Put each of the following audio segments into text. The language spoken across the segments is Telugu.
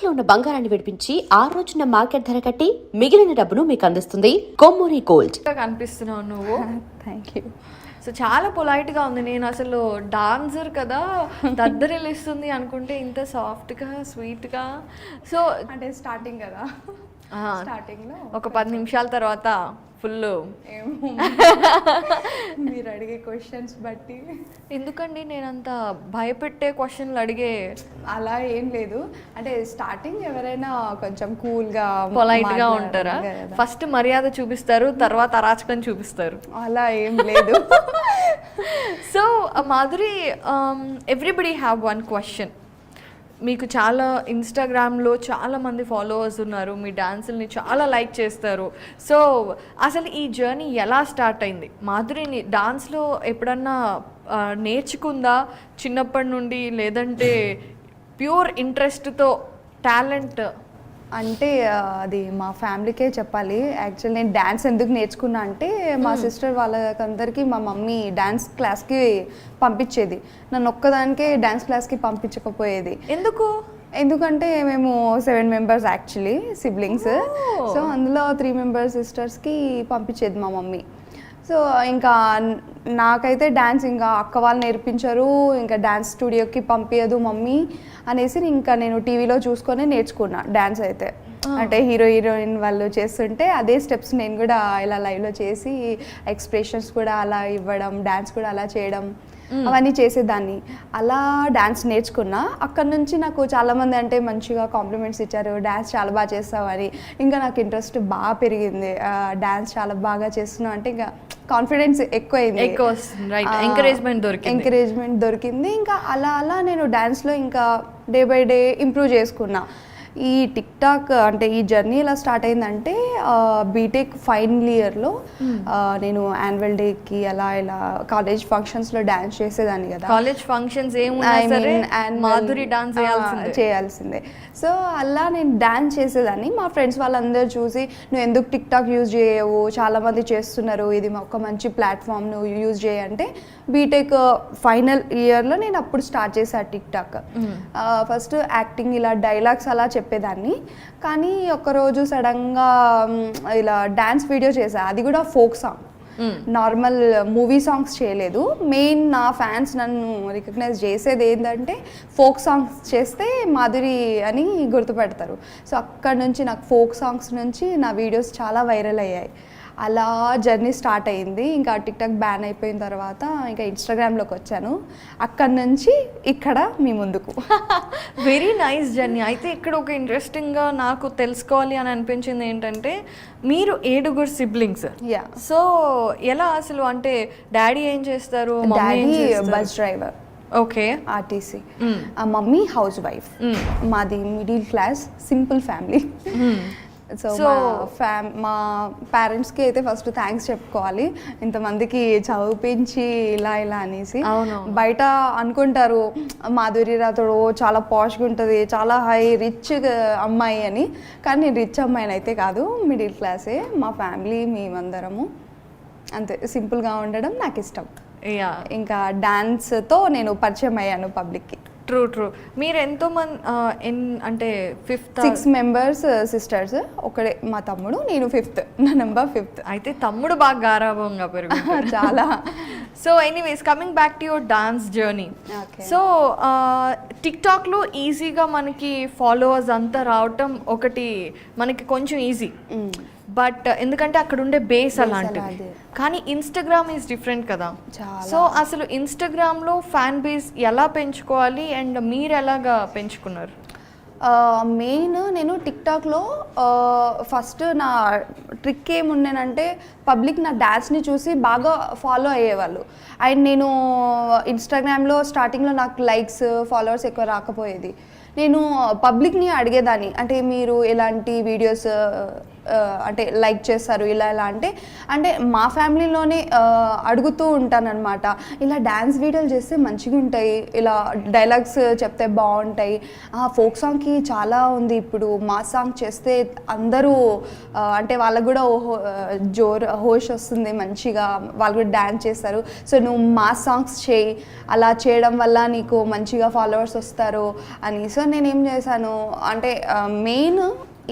తాకట్టులో ఉన్న బంగారాన్ని విడిపించి ఆ రోజున మార్కెట్ ధర కట్టి మిగిలిన డబ్బును మీకు అందిస్తుంది కొమ్మూరి గోల్డ్. కనిపిస్తున్నావు నువ్వు. Thank you. సో చాలా పొలైట్గా ఉంది. నేను అసలు డాన్సర్ కదా దద్దరిల్లిస్తుంది అనుకుంటే ఇంత సాఫ్ట్గా స్వీట్గా. సో అంటే స్టార్టింగ్ కదా, స్టార్టింగ్లో ఒక 10 నిమిషాల తర్వాత ఫుల్ ఏమో మీరు అడిగే క్వశ్చన్స్ బట్టి. ఎందుకండి నేనంత భయపెట్టే క్వశ్చన్లు అడిగే? అలా ఏం లేదు, అంటే స్టార్టింగ్ ఎవరైనా కొంచెం కూల్గా పొలైట్గా ఉంటారా? ఫస్ట్ మర్యాద చూపిస్తారు, తర్వాత అరాచకం చూపిస్తారు. అలా ఏం లేదు. So Madhuri, everybody have one question. మీకు చాలా ఇన్స్టాగ్రామ్లో చాలామంది ఫాలోవర్స్ ఉన్నారు, మీ డాన్సుల్ని చాలా లైక్ చేస్తారు. సో అసలు ఈ జర్నీ ఎలా స్టార్ట్ అయింది? మాధురిని డాన్స్లో ఎప్పుడన్నా నేర్చుకుందా చిన్నప్పటి నుండి, లేదంటే ప్యూర్ ఇంట్రెస్ట్తో టాలెంట్? అంటే అది మా ఫ్యామిలీకే చెప్పాలి. యాక్చువల్ నేను డ్యాన్స్ ఎందుకు నేర్చుకున్నా అంటే మా సిస్టర్ వాళ్ళకందరికీ మా మమ్మీ డ్యాన్స్ క్లాస్కి పంపించేది, నన్ను ఒక్కదానికే డ్యాన్స్ క్లాస్కి పంపించకపోయేది. ఎందుకంటే మేము 7 మెంబర్స్ యాక్చువల్లీ సిబ్లింగ్స్. సో అందులో 3 మెంబర్స్ సిస్టర్స్కి పంపించేది మా మమ్మీ. సో ఇంకా నాకైతే డ్యాన్స్ ఇంకా అక్క వాళ్ళు నేర్పించరు, ఇంకా డ్యాన్స్ స్టూడియోకి పంపించదు మమ్మీ అనేసి ఇంకా నేను టీవీలో చూసుకొని నేర్చుకున్నా డ్యాన్స్ అయితే. అంటే హీరోయిన్ వాళ్ళు చేస్తుంటే అదే స్టెప్స్ నేను కూడా ఇలా లైవ్లో చేసి ఎక్స్ప్రెషన్స్ కూడా అలా ఇవ్వడం, డ్యాన్స్ కూడా అలా చేయడం, అవన్నీ చేసేదాన్ని. అలా డ్యాన్స్ నేర్చుకున్నా. అక్కడ నుంచి నాకు చాలామంది అంటే మంచిగా కాంప్లిమెంట్స్ ఇచ్చారు, డ్యాన్స్ చాలా బాగా చేస్తావు అని. ఇంకా నాకు ఇంట్రెస్ట్ బాగా పెరిగింది, డ్యాన్స్ చాలా బాగా చేస్తున్నావు అంటే ఇంకా కాన్ఫిడెన్స్ ఎక్కువైంది, ఎంకరేజ్మెంట్ దొరికింది. ఇంకా అలా అలా నేను డ్యాన్స్లో ఇంకా డే బై డే ఇంప్రూవ్ చేసుకున్నా. ఈ టిక్ టాక్ అంటే ఈ జర్నీ ఎలా స్టార్ట్ అయిందంటే బీటెక్ ఫైనల్ ఇయర్లో నేను యాన్యువల్ డేకి అలా ఇలా కాలేజ్ ఫంక్షన్స్లో డ్యాన్స్ చేసేదాన్ని కదా. కాలేజ్ ఫంక్షన్స్ మాధురి డాన్స్ చేయాల్సిందే. సో అలా నేను డ్యాన్స్ చేసేదాన్ని. మా ఫ్రెండ్స్ వాళ్ళందరూ చూసి నువ్వు ఎందుకు టిక్ టాక్ యూజ్ చేయవు, చాలామంది చేస్తున్నారు, ఇది ఒక మంచి ప్లాట్ఫామ్, నువ్వు యూజ్ చేయంటే బీటెక్ ఫైనల్ ఇయర్లో నేను అప్పుడు స్టార్ట్ చేశాను టిక్ టాక్. ఫస్ట్ యాక్టింగ్ ఇలా డైలాగ్స్ అలా చెప్పేదాన్ని. కానీ ఒకరోజు సడన్గా ఇలా డ్యాన్స్ వీడియో చేశా, అది కూడా folk song, normal movie songs చేయలేదు. మెయిన్ నా ఫ్యాన్స్ నన్ను రికగ్నైజ్ చేసేది ఏంటంటే ఫోక్ సాంగ్స్ చేస్తే మాధురి అని గుర్తుపెడతారు. సో అక్కడ నుంచి నాకు ఫోక్ సాంగ్స్ నుంచి నా వీడియోస్ చాలా వైరల్ అయ్యాయి. అలా జర్నీ స్టార్ట్ అయింది. ఇంకా టిక్ టాక్ బ్యాన్ అయిపోయిన తర్వాత ఇంకా ఇన్స్టాగ్రామ్లోకి వచ్చాను. అక్కడ నుంచి ఇక్కడ మీ ముందుకు. Very nice journey. అయితే ఇక్కడ ఒక ఇంట్రెస్టింగ్గా నాకు తెలుసుకోవాలి అని అనిపించింది ఏంటంటే మీరు 7 సిబ్లింగ్స్. సో ఎలా అసలు, అంటే డాడీ ఏం చేస్తారు? Daddy bus driver, okay, RTC. Mummy housewife. మాది middle class simple family. So మా పేరెంట్స్కి అయితే ఫస్ట్ థ్యాంక్స్ చెప్పుకోవాలి, ఇంతమందికి చదివించి ఇలా ఇలా అనేసి. బయట అనుకుంటారు మాధురి రాథోడ్ చాలా పాష్గా ఉంటుంది, చాలా హై రిచ్ అమ్మాయి అని. కానీ నేను రిచ్ అమ్మాయిని అయితే కాదు, మిడిల్ క్లాసే. మా ఫ్యామిలీ మేమందరము అంతే, సింపుల్గా ఉండడం నాకు ఇష్టం. ఇంకా డాన్స్తో నేను పరిచయం అయ్యాను పబ్లిక్కి. ట్రూ. మీరు ఎంతోమంది అంటే 6 మెంబర్స్ సిస్టర్స్, ఒకడే మా తమ్ముడు, నేను 5th, నా నెంబర్ 5th. అయితే తమ్ముడు బాగా గారాభంగా పెరుగు చాలా. So anyways, coming back to your dance journey. So టిక్ టాక్లో ఈజీగా మనకి ఫాలోవర్స్ అంతా రావటం ఒకటి మనకి కొంచెం ఈజీ, బట్ ఎందుకంటే అక్కడ ఉండే బేస్ అలాంటిది. కానీ ఇన్స్టాగ్రామ్ ఈజ్ డిఫరెంట్ కదా. సో అసలు ఇన్స్టాగ్రామ్లో ఫ్యాన్ బేస్ ఎలా పెంచుకోవాలి అండ్ మీరు ఎలాగా పెంచుకున్నారు? మెయిన్ నేను టిక్ టాక్లో ఫస్ట్ నా ట్రిక్ ఏముండేనంటే పబ్లిక్ నా డ్యాన్స్ని చూసి బాగా ఫాలో అయ్యేవాళ్ళు. అండ్ నేను ఇన్స్టాగ్రామ్లో స్టార్టింగ్లో నాకు లైక్స్ ఫాలోవర్స్ ఎక్కువ రాకపోయేది. నేను పబ్లిక్ని అడిగేదాన్ని, అంటే మీరు ఎలాంటి వీడియోస్ అంటే లైక్ చేస్తారు ఇలా ఇలా అంటే మా ఫ్యామిలీలోనే అడుగుతూ ఉంటానన్నమాట, ఇలా డ్యాన్స్ వీడియోలు చేస్తే మంచిగా ఉంటాయి, ఇలా డైలాగ్స్ చెప్తే బాగుంటాయి, ఫోక్ సాంగ్కి చాలా ఉంది ఇప్పుడు, మా సాంగ్ చేస్తే అందరూ అంటే వాళ్ళకు కూడా హోష్ వస్తుంది మంచిగా, వాళ్ళు కూడా డ్యాన్స్ చేస్తారు, సో నువ్వు మా సాంగ్స్ చేయి, అలా చేయడం వల్ల నీకు మంచిగా ఫాలోవర్స్ వస్తారు అని. సో నేనేం చేశాను అంటే మెయిన్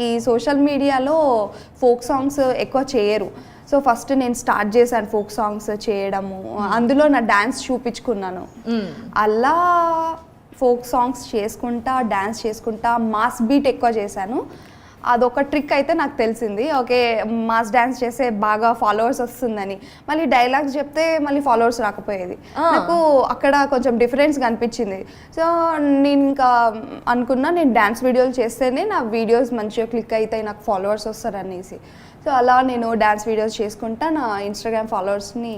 ఈ సోషల్ మీడియాలో ఫోక్ సాంగ్స్ ఎక్కువ చేయరు, సో ఫస్ట్ నేను స్టార్ట్ చేశాను ఫోక్ సాంగ్స్ చేయడము, అందులో నా డ్యాన్స్ చూపించుకున్నాను. అలా ఫోక్ సాంగ్స్ చేసుకుంటా డ్యాన్స్ చేసుకుంటా మాస్ బీట్ ఎక్కువ చేశాను. అదొక ట్రిక్ అయితే నాకు తెలిసింది, ఓకే మాస్ డ్యాన్స్ చేస్తే బాగా ఫాలోవర్స్ వస్తుందని. మళ్ళీ డైలాగ్స్ చెప్తే మళ్ళీ ఫాలోవర్స్ రాకపోయేది, నాకు అక్కడ కొంచెం డిఫరెన్స్ కనిపించింది. సో నేను ఇంకా అనుకున్నా నేను డ్యాన్స్ వీడియోలు చేస్తేనే నా వీడియోస్ మంచిగా క్లిక్ అవుతాయి, నాకు ఫాలోవర్స్ వస్తారు అనేసి. సో అలా నేను డ్యాన్స్ వీడియోస్ చేసుకుంటా నా ఇన్స్టాగ్రామ్ ఫాలోవర్స్ని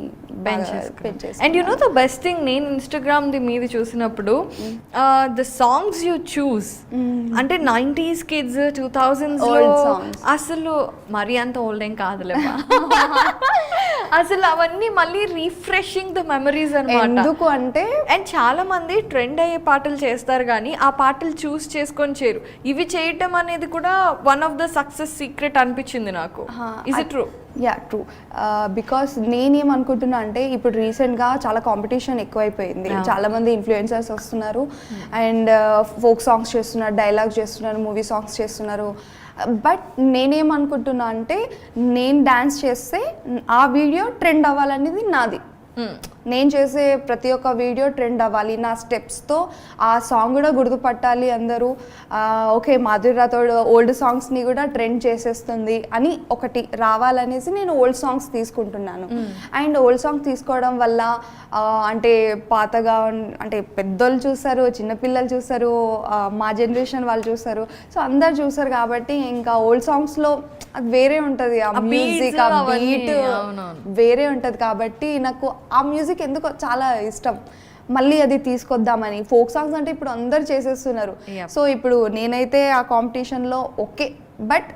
పెంచేసాను. And you know the best thing, నేను ఇన్స్టాగ్రామ్ది మీది చూసినప్పుడు ద సాంగ్స్ యూ చూస్ అంటే 90s కిడ్స్ 2000s అసలు మరీ అంత ఓల్డ్ ఏం కాదులేమా అసలు అవన్నీ మళ్ళీ రీఫ్రెషింగ్ ద మెమరీస్ అన్నమాట. ఎందుకు అంటే అండ్ చాలా మంది ట్రెండ్ అయ్యే పాటలు చేస్తారు కానీ ఆ పాటలు చూస్ చేసుకొని చేయరు. ఇవి చేయటం అనేది కూడా one of the success secret అనిపించింది నాకు. Is it true? Yeah true, because నేనేమనుకుంటున్నా అంటే ఇప్పుడు రీసెంట్గా చాలా కాంపిటీషన్ ఎక్కువైపోయింది, చాలా మంది ఇన్ఫ్లుయెన్సర్స్ వస్తున్నారు అండ్ ఫోక్ సాంగ్స్ చేస్తున్నారు, డైలాగ్స్ చేస్తున్నారు, మూవీ సాంగ్స్ చేస్తున్నారు. బట్ నేనేమనుకుంటున్నా అంటే నేను డ్యాన్స్ చేస్తే ఆ వీడియో ట్రెండ్ అవ్వాలనేది నాది. నేను చేసే ప్రతి ఒక్క వీడియో ట్రెండ్ అవ్వాలి, నా స్టెప్స్తో ఆ సాంగ్ కూడా గుర్తుపట్టాలి అందరూ, ఓకే మాధురి రాథోడ్ ఓల్డ్ సాంగ్స్ని కూడా ట్రెండ్ చేసేస్తుంది అని ఒకటి రావాలనేసి నేను ఓల్డ్ సాంగ్స్ తీసుకుంటున్నాను. అండ్ ఓల్డ్ సాంగ్స్ తీసుకోవడం వల్ల అంటే పాతగా అంటే పెద్దోళ్ళు చూస్తారు, చిన్నపిల్లలు చూస్తారు, మా జనరేషన్ వాళ్ళు చూస్తారు, సో అందరు చూస్తారు కాబట్టి ఇంకా ఓల్డ్ సాంగ్స్లో అది వేరే ఉంటుంది, ఆ మ్యూజిక్ ఆ బీట్ వేరే ఉంటుంది కాబట్టి నాకు ఆ మ్యూజిక్ ఎందుకో చాలా ఇష్టం. మళ్ళీ అది తీసుకొద్దామని. ఫోక్ సాంగ్స్ అంటే ఇప్పుడు అందరు చేసేస్తున్నారు, సో ఇప్పుడు నేనైతే ఆ కాంపిటీషన్లో ఓకే, బట్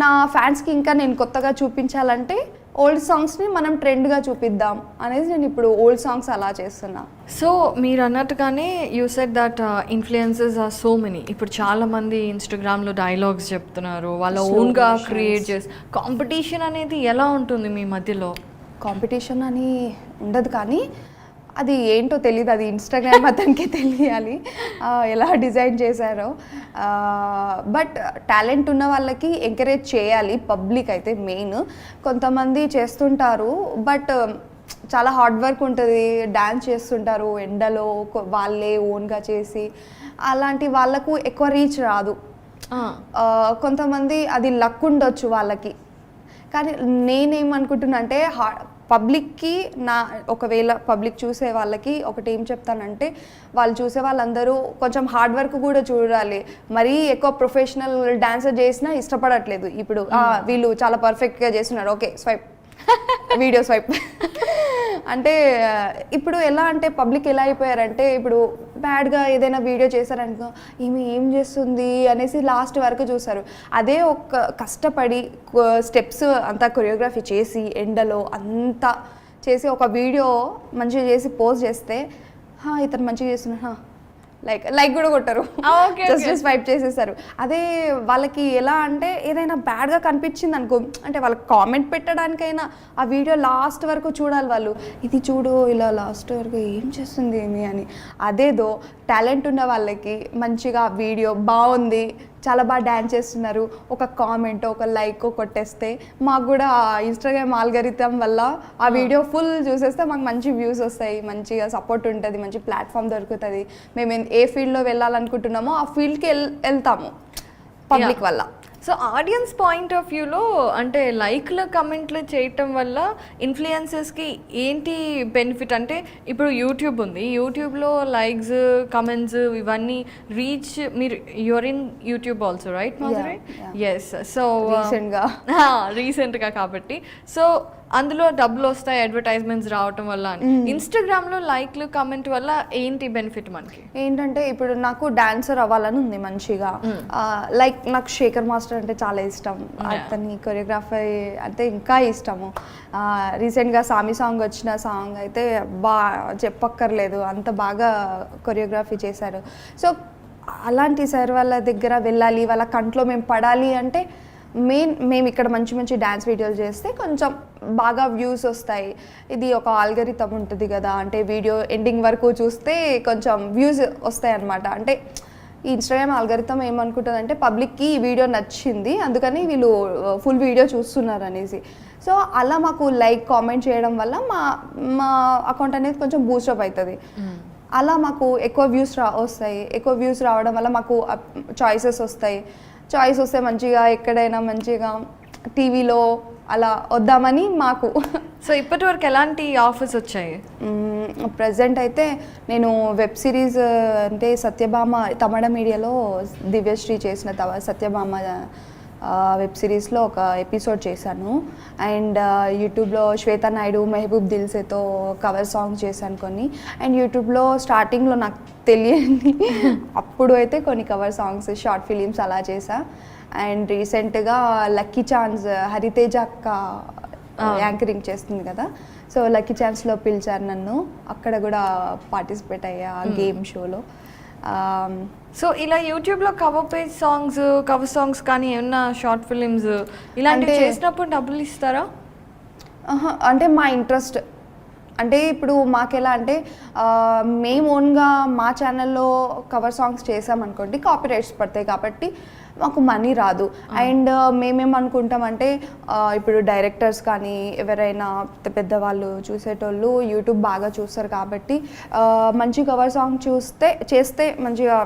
నా ఫ్యాన్స్కి ఇంకా నేను కొత్తగా చూపించాలంటే ఓల్డ్ సాంగ్స్ని మనం ట్రెండ్గా చూపిద్దాం అనేది నేను ఇప్పుడు ఓల్డ్ సాంగ్స్ అలా చేస్తున్నా. సో మీరు అన్నట్టుగానే you said that influences are so many. ఇప్పుడు చాలా మంది ఇన్స్టాగ్రామ్లో డైలాగ్స్ చెప్తున్నారు, వాళ్ళ ఓన్గా క్రియేట్ చేసి. కాంపిటీషన్ అనేది ఎలా ఉంటుంది మీ మధ్యలో? కాంపిటీషన్ అని ఉండదు కానీ అది ఏంటో తెలియదు, అది ఇన్స్టాగ్రామ్ అతనికే తెలియాలి ఎలా డిజైన్ చేశారో. బట్ టాలెంట్ ఉన్న వాళ్ళకి ఎంకరేజ్ చేయాలి పబ్లిక్ అయితే మెయిన్. కొంతమంది చేస్తుంటారు బట్ చాలా హార్డ్ వర్క్ ఉంటుంది, డ్యాన్స్ చేస్తుంటారు ఎండలో వాళ్ళే ఓన్గా చేసి, అలాంటి వాళ్ళకు ఎక్కువ రీచ్ రాదు. కొంతమంది అది లక్ ఉండొచ్చు వాళ్ళకి, కానీ నేనేమనుకుంటున్నా అంటే పబ్లిక్కి ఒకవేళ పబ్లిక్ చూసే వాళ్ళకి ఒకటి ఏం చెప్తానంటే, వాళ్ళు చూసే వాళ్ళందరూ కొంచెం హార్డ్ వర్క్ కూడా చూడాలి. మరీ ఎక్కువ ప్రొఫెషనల్ డాన్సర్ చేసినా ఇష్టపడట్లేదు. ఇప్పుడు వీళ్ళు చాలా పర్ఫెక్ట్గా చేస్తున్నారు, ఓకే స్వైప్ వీడియో స్వైప్ అంటే ఇప్పుడు ఎలా అంటే పబ్లిక్ ఎలా అయిపోయారంటే, ఇప్పుడు బ్యాడ్గా ఏదైనా వీడియో చేశారనుకో ఈమె ఏం చేస్తుంది అనేసి లాస్ట్ వరకు చూస్తారు. అదే ఒక కష్టపడి స్టెప్స్ అంతా కొరియోగ్రఫీ చేసి ఎండలో అంతా చేసి ఒక వీడియో మంచిగా చేసి పోస్ట్ చేస్తే ఇతను మంచిగా చేస్తున్నా లైక్ కూడా కొట్టరు, జస్ట్ స్వైప్ చేసేస్తారు. అదే వాళ్ళకి ఎలా అంటే ఏదైనా బ్యాడ్గా కనిపించింది అనుకో, అంటే వాళ్ళకి కామెంట్ పెట్టడానికైనా ఆ వీడియో లాస్ట్ వరకు చూడాలి వాళ్ళు, ఇది చూడు ఇలా లాస్ట్ వరకు ఏం చేస్తుంది ఏమి అని. అదేదో టాలెంట్ ఉన్న వాళ్ళకి మంచిగా వీడియో బాగుంది, చాలా బాగా డ్యాన్స్ చేస్తున్నారు, ఒక కామెంట్ ఒక లైక్ కొట్టేస్తే మాకు కూడా ఇన్స్టాగ్రామ్ ఆల్గరిథం వల్ల ఆ వీడియో ఫుల్ చూసేస్తే మాకు మంచి వ్యూస్ వస్తాయి, మంచిగా సపోర్ట్ ఉంటుంది, మంచి ప్లాట్ఫామ్ దొరుకుతుంది. మేము ఏ ఫీల్డ్లో వెళ్ళాలనుకుంటున్నామో ఆ ఫీల్డ్కి వెళ్తాము పబ్లిక్ వల్ల. సో ఆడియన్స్ పాయింట్ ఆఫ్ వ్యూలో అంటే లైక్లు కమెంట్లు చేయటం వల్ల ఇన్ఫ్లుయెన్సర్స్కి ఏంటి బెనిఫిట్ అంటే, ఇప్పుడు యూట్యూబ్ ఉంది, యూట్యూబ్లో లైక్స్ కమెంట్స్ ఇవన్నీ రీచ్, మీరు you're in YouTube also right Madhuri? Yes. So రీసెంట్గా కాబట్టి సో అందులో డబ్బులు వస్తాయి అడ్వర్టైజ్మెంట్స్ రావటం వల్ల అని. ఇన్స్టాగ్రామ్లో లైక్లు కమెంట్ వల్ల ఏంటి బెనిఫిట్ మనకి? ఏంటంటే ఇప్పుడు నాకు డాన్సర్ అవ్వాలని ఉంది మంచిగా. లైక్ నాకు శేఖర్ మాస్టర్ అంటే చాలా ఇష్టం, అతని కొరియోగ్రఫీ అంటే ఇంకా ఇష్టము. రీసెంట్గా సామి సాంగ్ వచ్చిన సాంగ్ అయితే చెప్పక్కర్లేదు, అంత బాగా కొరియోగ్రఫీ చేశారు. సో అలాంటి సార్ వాళ్ళ దగ్గర వెళ్ళాలి, వాళ్ళ కంట్లో మేము పడాలి అంటే మేము ఇక్కడ మంచి మంచి డ్యాన్స్ వీడియోలు చేస్తే కొంచెం బాగా వ్యూస్ వస్తాయి. ఇది ఒక ఆల్గరిథం ఉంటుంది కదా, అంటే వీడియో ఎండింగ్ వరకు చూస్తే కొంచెం వ్యూస్ వస్తాయి అన్నమాట. అంటే ఈ ఇన్స్టాగ్రామ్ ఆల్గరిథం ఏమనుకుంటుందంటే పబ్లిక్కి ఈ వీడియో నచ్చింది అందుకని వీళ్ళు ఫుల్ వీడియో చూస్తున్నారు అనేసి. సో అలా మాకు లైక్ కామెంట్ చేయడం వల్ల మా అకౌంట్ అనేది కొంచెం బూస్టప్ అవుతుంది. అలా మాకు ఎక్కువ వ్యూస్ వస్తాయి. ఎక్కువ వ్యూస్ రావడం వల్ల మాకు చాయిసెస్ వస్తాయి. చాయిస్ వస్తే మంచిగా ఎక్కడైనా మంచిగా టీవీలో అలా వద్దామని మాకు. సో ఇప్పటి వరకు ఎలాంటి ఆఫర్స్ వచ్చాయి? ప్రజెంట్ అయితే నేను వెబ్ సిరీస్ అంటే సత్యభామ తమిళ మీడియాలో దివ్యశ్రీ చేసిన సత్యభామ వెబ్ సిరీస్లో ఒక ఎపిసోడ్ చేశాను. అండ్ యూట్యూబ్లో శ్వేతా నాయుడు మెహబూబ్ దిల్సేతో కవర్ సాంగ్ చేశాను కొన్ని. అండ్ యూట్యూబ్లో స్టార్టింగ్లో నాకు తెలియని అప్పుడు అయితే కొన్ని కవర్ సాంగ్స్ షార్ట్ ఫిలిమ్స్ అలా చేశా. అండ్ రీసెంట్గా లక్కీ ఛాన్స్ హరితేజ అక్క యాంకరింగ్ చేస్తుంది కదా, సో లక్కీ ఛాన్స్లో పిలిచారు నన్ను, అక్కడ కూడా పార్టిసిపేట్ అయ్యా గేమ్ షోలో. సో ఇలా యూట్యూబ్లో కవర్ సాంగ్స్ కానీ ఏమన్నా షార్ట్ ఫిలిమ్స్ ఇలాంటివి చేసినప్పుడు డబ్బులు ఇస్తారా? అంటే మా ఇంట్రెస్ట్ అంటే ఇప్పుడు మాకెలా అంటే మేము ఓన్గా మా ఛానల్లో కవర్ సాంగ్స్ చేసామనుకోండి కాపీరైట్స్ పడతాయి కాబట్టి మాకు మనీ రాదు. అండ్ మేమేమనుకుంటామంటే ఇప్పుడు డైరెక్టర్స్ కానీ ఎవరైనా పెద్దవాళ్ళు చూసేటోళ్ళు యూట్యూబ్ బాగా చూస్తారు కాబట్టి మంచి కవర్ సాంగ్ చేస్తే మంచిగా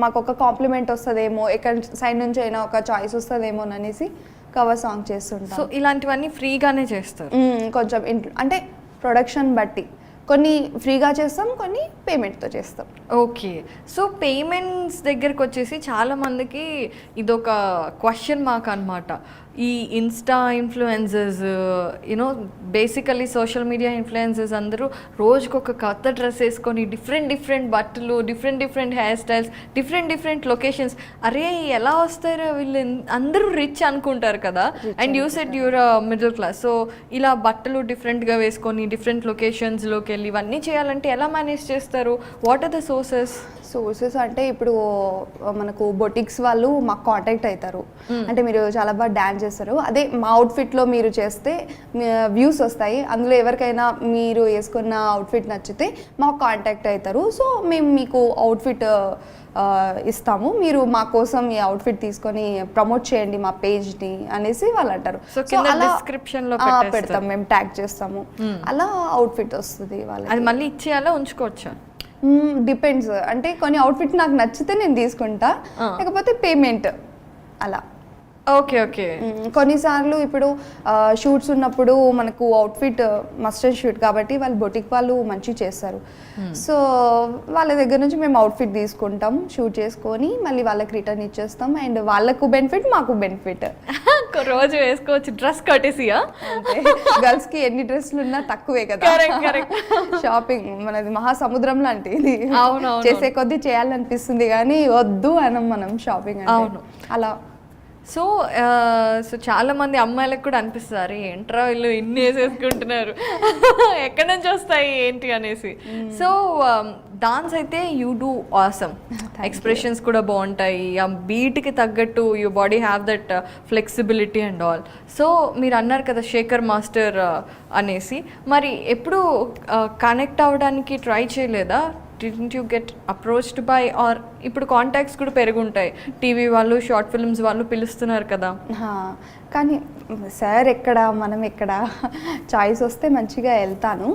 మాకు ఒక కాంప్లిమెంట్ వస్తుందేమో, ఎక్కడి సైడ్ నుంచి అయినా ఒక చాయిస్ వస్తుందేమో అనేసి కవర్ సాంగ్ చేస్తుంటాం. సో ఇలాంటివన్నీ ఫ్రీగానే చేస్తారు? కొంచెం అంటే ప్రొడక్షన్ బట్టి కొన్ని ఫ్రీగా చేస్తాం, కొన్ని పేమెంట్తో చేస్తాం. ఓకే. సో పేమెంట్స్ దగ్గరకు వచ్చేసి చాలామందికి ఇదొక క్వశ్చన్ మార్క్ అనమాట. ఈ insta influencers you know basically social media influencers అందరూ రోజుకొక కొత్త డ్రెస్ వేసుకొని డిఫరెంట్ బట్టలు, different hair styles, different locations. అరే ఎలా వస్తారో వీళ్ళు, అందరూ రిచ్ అనుకుంటారు కదా. And you said you're middle class. So ఇలా బట్టలు డిఫరెంట్గా వేసుకొని డిఫరెంట్ లొకేషన్స్లోకి వెళ్ళి ఇవన్నీ చేయాలంటే ఎలా మేనేజ్ చేస్తారు? వాట్ ఆర్ ద సోర్సెస్ అంటే ఇప్పుడు మనకు బొటిక్స్ వాళ్ళు మాకు కాంటాక్ట్ అవుతారు. అంటే మీరు చాలా బాగా డ్యాన్స్ చేస్తారు, అదే మా అవుట్ఫిట్లో మీరు చేస్తే వ్యూస్ వస్తాయి, అందులో ఎవరికైనా మీరు వేసుకున్న అవుట్ఫిట్ నచ్చితే మాకు కాంటాక్ట్ అవుతారు. సో మేము మీకు అవుట్ఫిట్ ఇస్తాము, మీరు మా కోసం ఈ అవుట్ఫిట్ తీసుకొని ప్రమోట్ చేయండి మా పేజ్ని అనేసి వాళ్ళు అంటారు. సో డిస్క్రిప్షన్లో పెడతాం, మేము ట్యాగ్ చేస్తాము, అలా అవుట్ఫిట్ వస్తుంది వాళ్ళకి. అది మళ్ళీ ఇచ్చేయాలా ఉంచుకోవచ్చా? డిపెండ్స్. అంటే కొన్ని అవుట్ఫిట్ నాకు నచ్చితే నేను తీసుకుంటా, లేకపోతే పేమెంట్ అలా. ఓకే. కొన్నిసార్లు ఇప్పుడు షూట్స్ ఉన్నప్పుడు మనకు అవుట్ఫిట్ మస్ట్ అండ్ షూట్ కాబట్టి వాళ్ళు బొటిక్ వాళ్ళు మంచిగా చేస్తారు. సో వాళ్ళ దగ్గర నుంచి మేము అవుట్ఫిట్ తీసుకుంటాం, షూట్ చేసుకొని మళ్ళీ వాళ్ళకి రిటర్న్ ఇచ్చేస్తాం. అండ్ వాళ్ళకు బెనిఫిట్, మాకు బెనిఫిట్. రోజు వేసుకోవచ్చు డ్రెస్ కట్టేసియా? అంటే గర్ల్స్కి ఎన్ని డ్రెస్లు ఉన్నా తక్కువే కదా. షాపింగ్ మనది మహాసముద్రం లాంటిది, చేసే కొద్దీ చేయాలనిపిస్తుంది కానీ వద్దు అనం మనం షాపింగ్ అంటే అలా. సో చాలా మంది అమ్మాయిలకు కూడా అనిపిస్తారు ఏంట్రా వీళ్ళు ఇన్ని వేసేసుకుంటున్నారు, ఎక్కడి నుంచి వస్తాయి ఏంటి అనేసి. సో డాన్స్ అయితే యూ డూ ఆసమ్, ఎక్స్ప్రెషన్స్ కూడా బాగుంటాయి, ఆ బీట్కి తగ్గట్టు you body have that flexibility and all. So మీరు అన్నారు కదా శేఖర్ మాస్టర్ అనేసి, మరి ఎప్పుడు కనెక్ట్ అవ్వడానికి ట్రై చేయలేదా? Didn't you get approached by, or ఇప్పుడు కాంటాక్ట్స్ కూడా పెరుగుంటాయి, టీవీ వాళ్ళు షార్ట్ ఫిల్మ్స్ వాళ్ళు పిలుస్తున్నారు కదా. కానీ సార్ ఎక్కడ మనం ఎక్కడ, చాయిస్ వస్తే మంచిగా వెళ్తాను.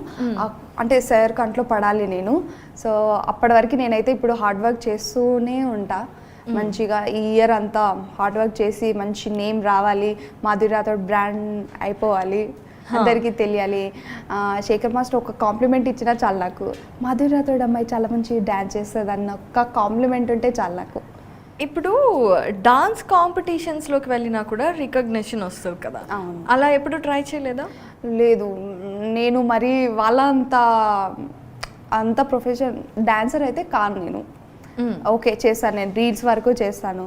అంటే సార్ కంట్లో పడాలి నేను. సో అప్పటి వరకు నేనైతే ఇప్పుడు హార్డ్ వర్క్ చేస్తూనే ఉంటా, మంచిగా ఈ ఇయర్ అంతా హార్డ్ వర్క్ చేసి మంచి నేమ్ రావాలి, మాధురి రాథోడ్ బ్రాండ్ అయిపోవాలి, అందరికీ తెలియాలి. శేఖర్ మాస్టర్ ఒక కాంప్లిమెంట్ ఇచ్చినా చాలు నాకు, మాధురి రాథోడ్ అమ్మాయి చాలా మంచి డ్యాన్స్ చేస్తుంది అన్న ఒక్క కాంప్లిమెంట్ ఉంటే చాలు నాకు. ఇప్పుడు డాన్స్ కాంపిటీషన్స్లోకి వెళ్ళినా కూడా రికగ్నిషన్ వస్తుంది కదా, అవును. అలా ఎప్పుడు ట్రై చేయలేదా? లేదు, నేను మరి వాళ్ళ అంత ప్రొఫెషన్ డాన్సర్ అయితే కాను నేను. ఓకే చేస్తాను, నేను రీల్స్ వరకు చేస్తాను.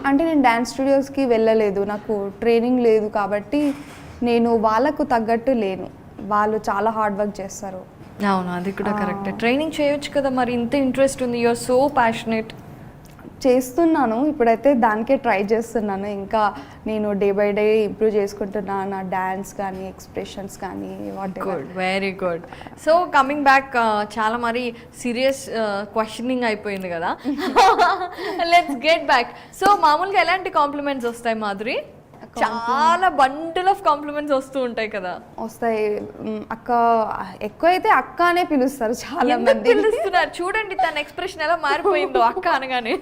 అంటే నేను డ్యాన్స్ స్టూడియోస్కి వెళ్ళలేదు, నాకు ట్రైనింగ్ లేదు కాబట్టి నేను వాళ్ళకు తగ్గట్టు లేను. వాళ్ళు చాలా హార్డ్ వర్క్ చేస్తారు. అవును, అది కూడా కరెక్ట్. ట్రైనింగ్ చేయొచ్చు కదా, మరి ఇంత ఇంట్రెస్ట్ ఉంది, యూఆర్ సో ప్యాషనేట్. చేస్తున్నాను, ఇప్పుడైతే దానికే ట్రై చేస్తున్నాను. ఇంకా నేను డే బై డే ఇంప్రూవ్ చేసుకుంటున్నాను, నా డ్యాన్స్ కానీ ఎక్స్ప్రెషన్స్ కానీ what ever. Very good. So coming back, చాలా మరి సీరియస్ క్వశ్చనింగ్ అయిపోయింది కదా, లెట్స్ గెట్ బ్యాక్. సో మామూలుగా ఎలాంటి కాంప్లిమెంట్స్ వస్తాయి మాధురి? చాలా బండిల్ ఆఫ్ కాంప్లిమెంట్స్ వస్తూ ఉంటాయి కదా. వస్తాయి అక్క, ఎక్కువైతే అక్క అనే పిలుస్తారు చాలా మంది. పిలుస్తున్నారు చూడండి, తన ఎక్స్ప్రెషన్ ఎలా మారిపోయిందో అక్క అనగానే.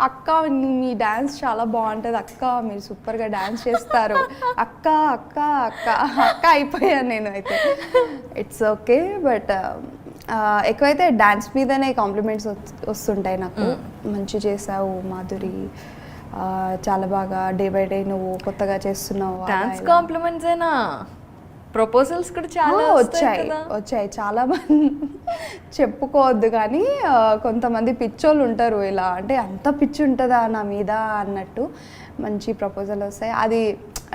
అక్క మీ డాన్స్ చాలా బాగుంటుంది అక్క, మీరు సూపర్గా డాన్స్ చేస్తారు అక్క అక్క అక్క అక్క అయిపోయాను నేను అయితే. ఇట్స్ ఓకే, బట్ ఎక్కువైతే డాన్స్ మీదనే కాంప్లిమెంట్స్ వస్తుంటాయి నాకు. మంచి చేసావు మాధురి, చాలా బాగా డే బై డే నువ్వు కొత్తగా చేస్తున్నావు. డాన్స్ కాంప్లిమెంట్స్ ఏనా, ప్రపోజల్స్ కూడా చాలా వచ్చాయి చాలా మంది. చెప్పుకోవద్దు కానీ కొంతమంది పిచ్చోళ్ళు ఉంటారు, ఇలా అంటే అంత పిచ్చి ఉంటుందా నా మీద అన్నట్టు మంచి ప్రపోజల్ వస్తాయి. అది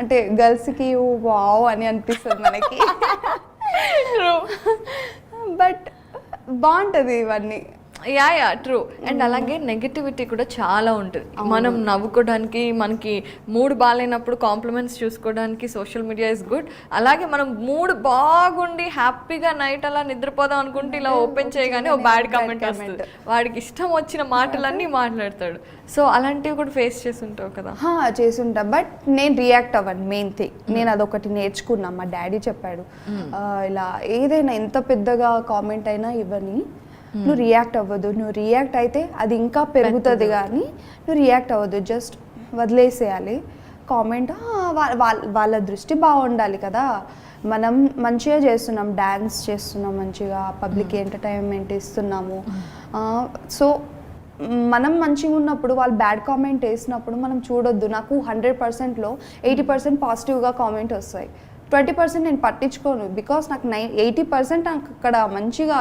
అంటే గర్ల్స్కి వావ్ అని అనిపిస్తుంది మనకి. బట్ బాగుంటుంది ఇవన్నీ. Yeah true. అండ్ అలాగే నెగటివిటీ కూడా చాలా ఉంటుంది. మనం నవ్వుకోవడానికి, మనకి మూడ్ బాగాలేనప్పుడు కాంప్లిమెంట్స్ చూసుకోవడానికి సోషల్ మీడియా ఇస్ గుడ్. అలాగే మనం మూడ్ బాగుండి హ్యాపీగా నైట్ అలా నిద్రపోదాం అనుకుంటే ఇలా ఓపెన్ చేయగానే ఓ బ్యాడ్ కామెంట్ వస్తుంది, వాడికి ఇష్టం వచ్చిన మాటలన్నీ మాట్లాడతాడు. సో అలాంటివి కూడా ఫేస్ చేస్తుంటావు కదా? చేసుంటా, బట్ నేను రియాక్ట్ అవ్వను. మెయిన్ థింగ్ నేను అదొకటి నేర్చుకున్నా, మా డాడీ చెప్పాడు, ఇలా ఏదైనా ఎంత పెద్దగా కామెంట్ అయినా ఇవ్వని, నువ్వు రియాక్ట్ అవ్వదు. నువ్వు రియాక్ట్ అయితే అది ఇంకా పెరుగుతుంది, కానీ నువ్వు రియాక్ట్ అవ్వదు, జస్ట్ వదిలేసేయాలి. కామెంట్ వాళ్ళ దృష్టి బాగుండాలి కదా. మనం మంచిగా చేస్తున్నాం, డ్యాన్స్ చేస్తున్నాం, మంచిగా పబ్లిక్ ఎంటర్టైన్మెంట్ ఇస్తున్నాము. సో మనం మంచిగా ఉన్నప్పుడు వాళ్ళు బ్యాడ్ కామెంట్ వేసినప్పుడు మనం చూడొద్దు. నాకు 100%లో 80% పాజిటివ్గా కామెంట్ వస్తాయి, 20% నేను పట్టించుకోను. బికాస్ నాకు 80% నాకు అక్కడ మంచిగా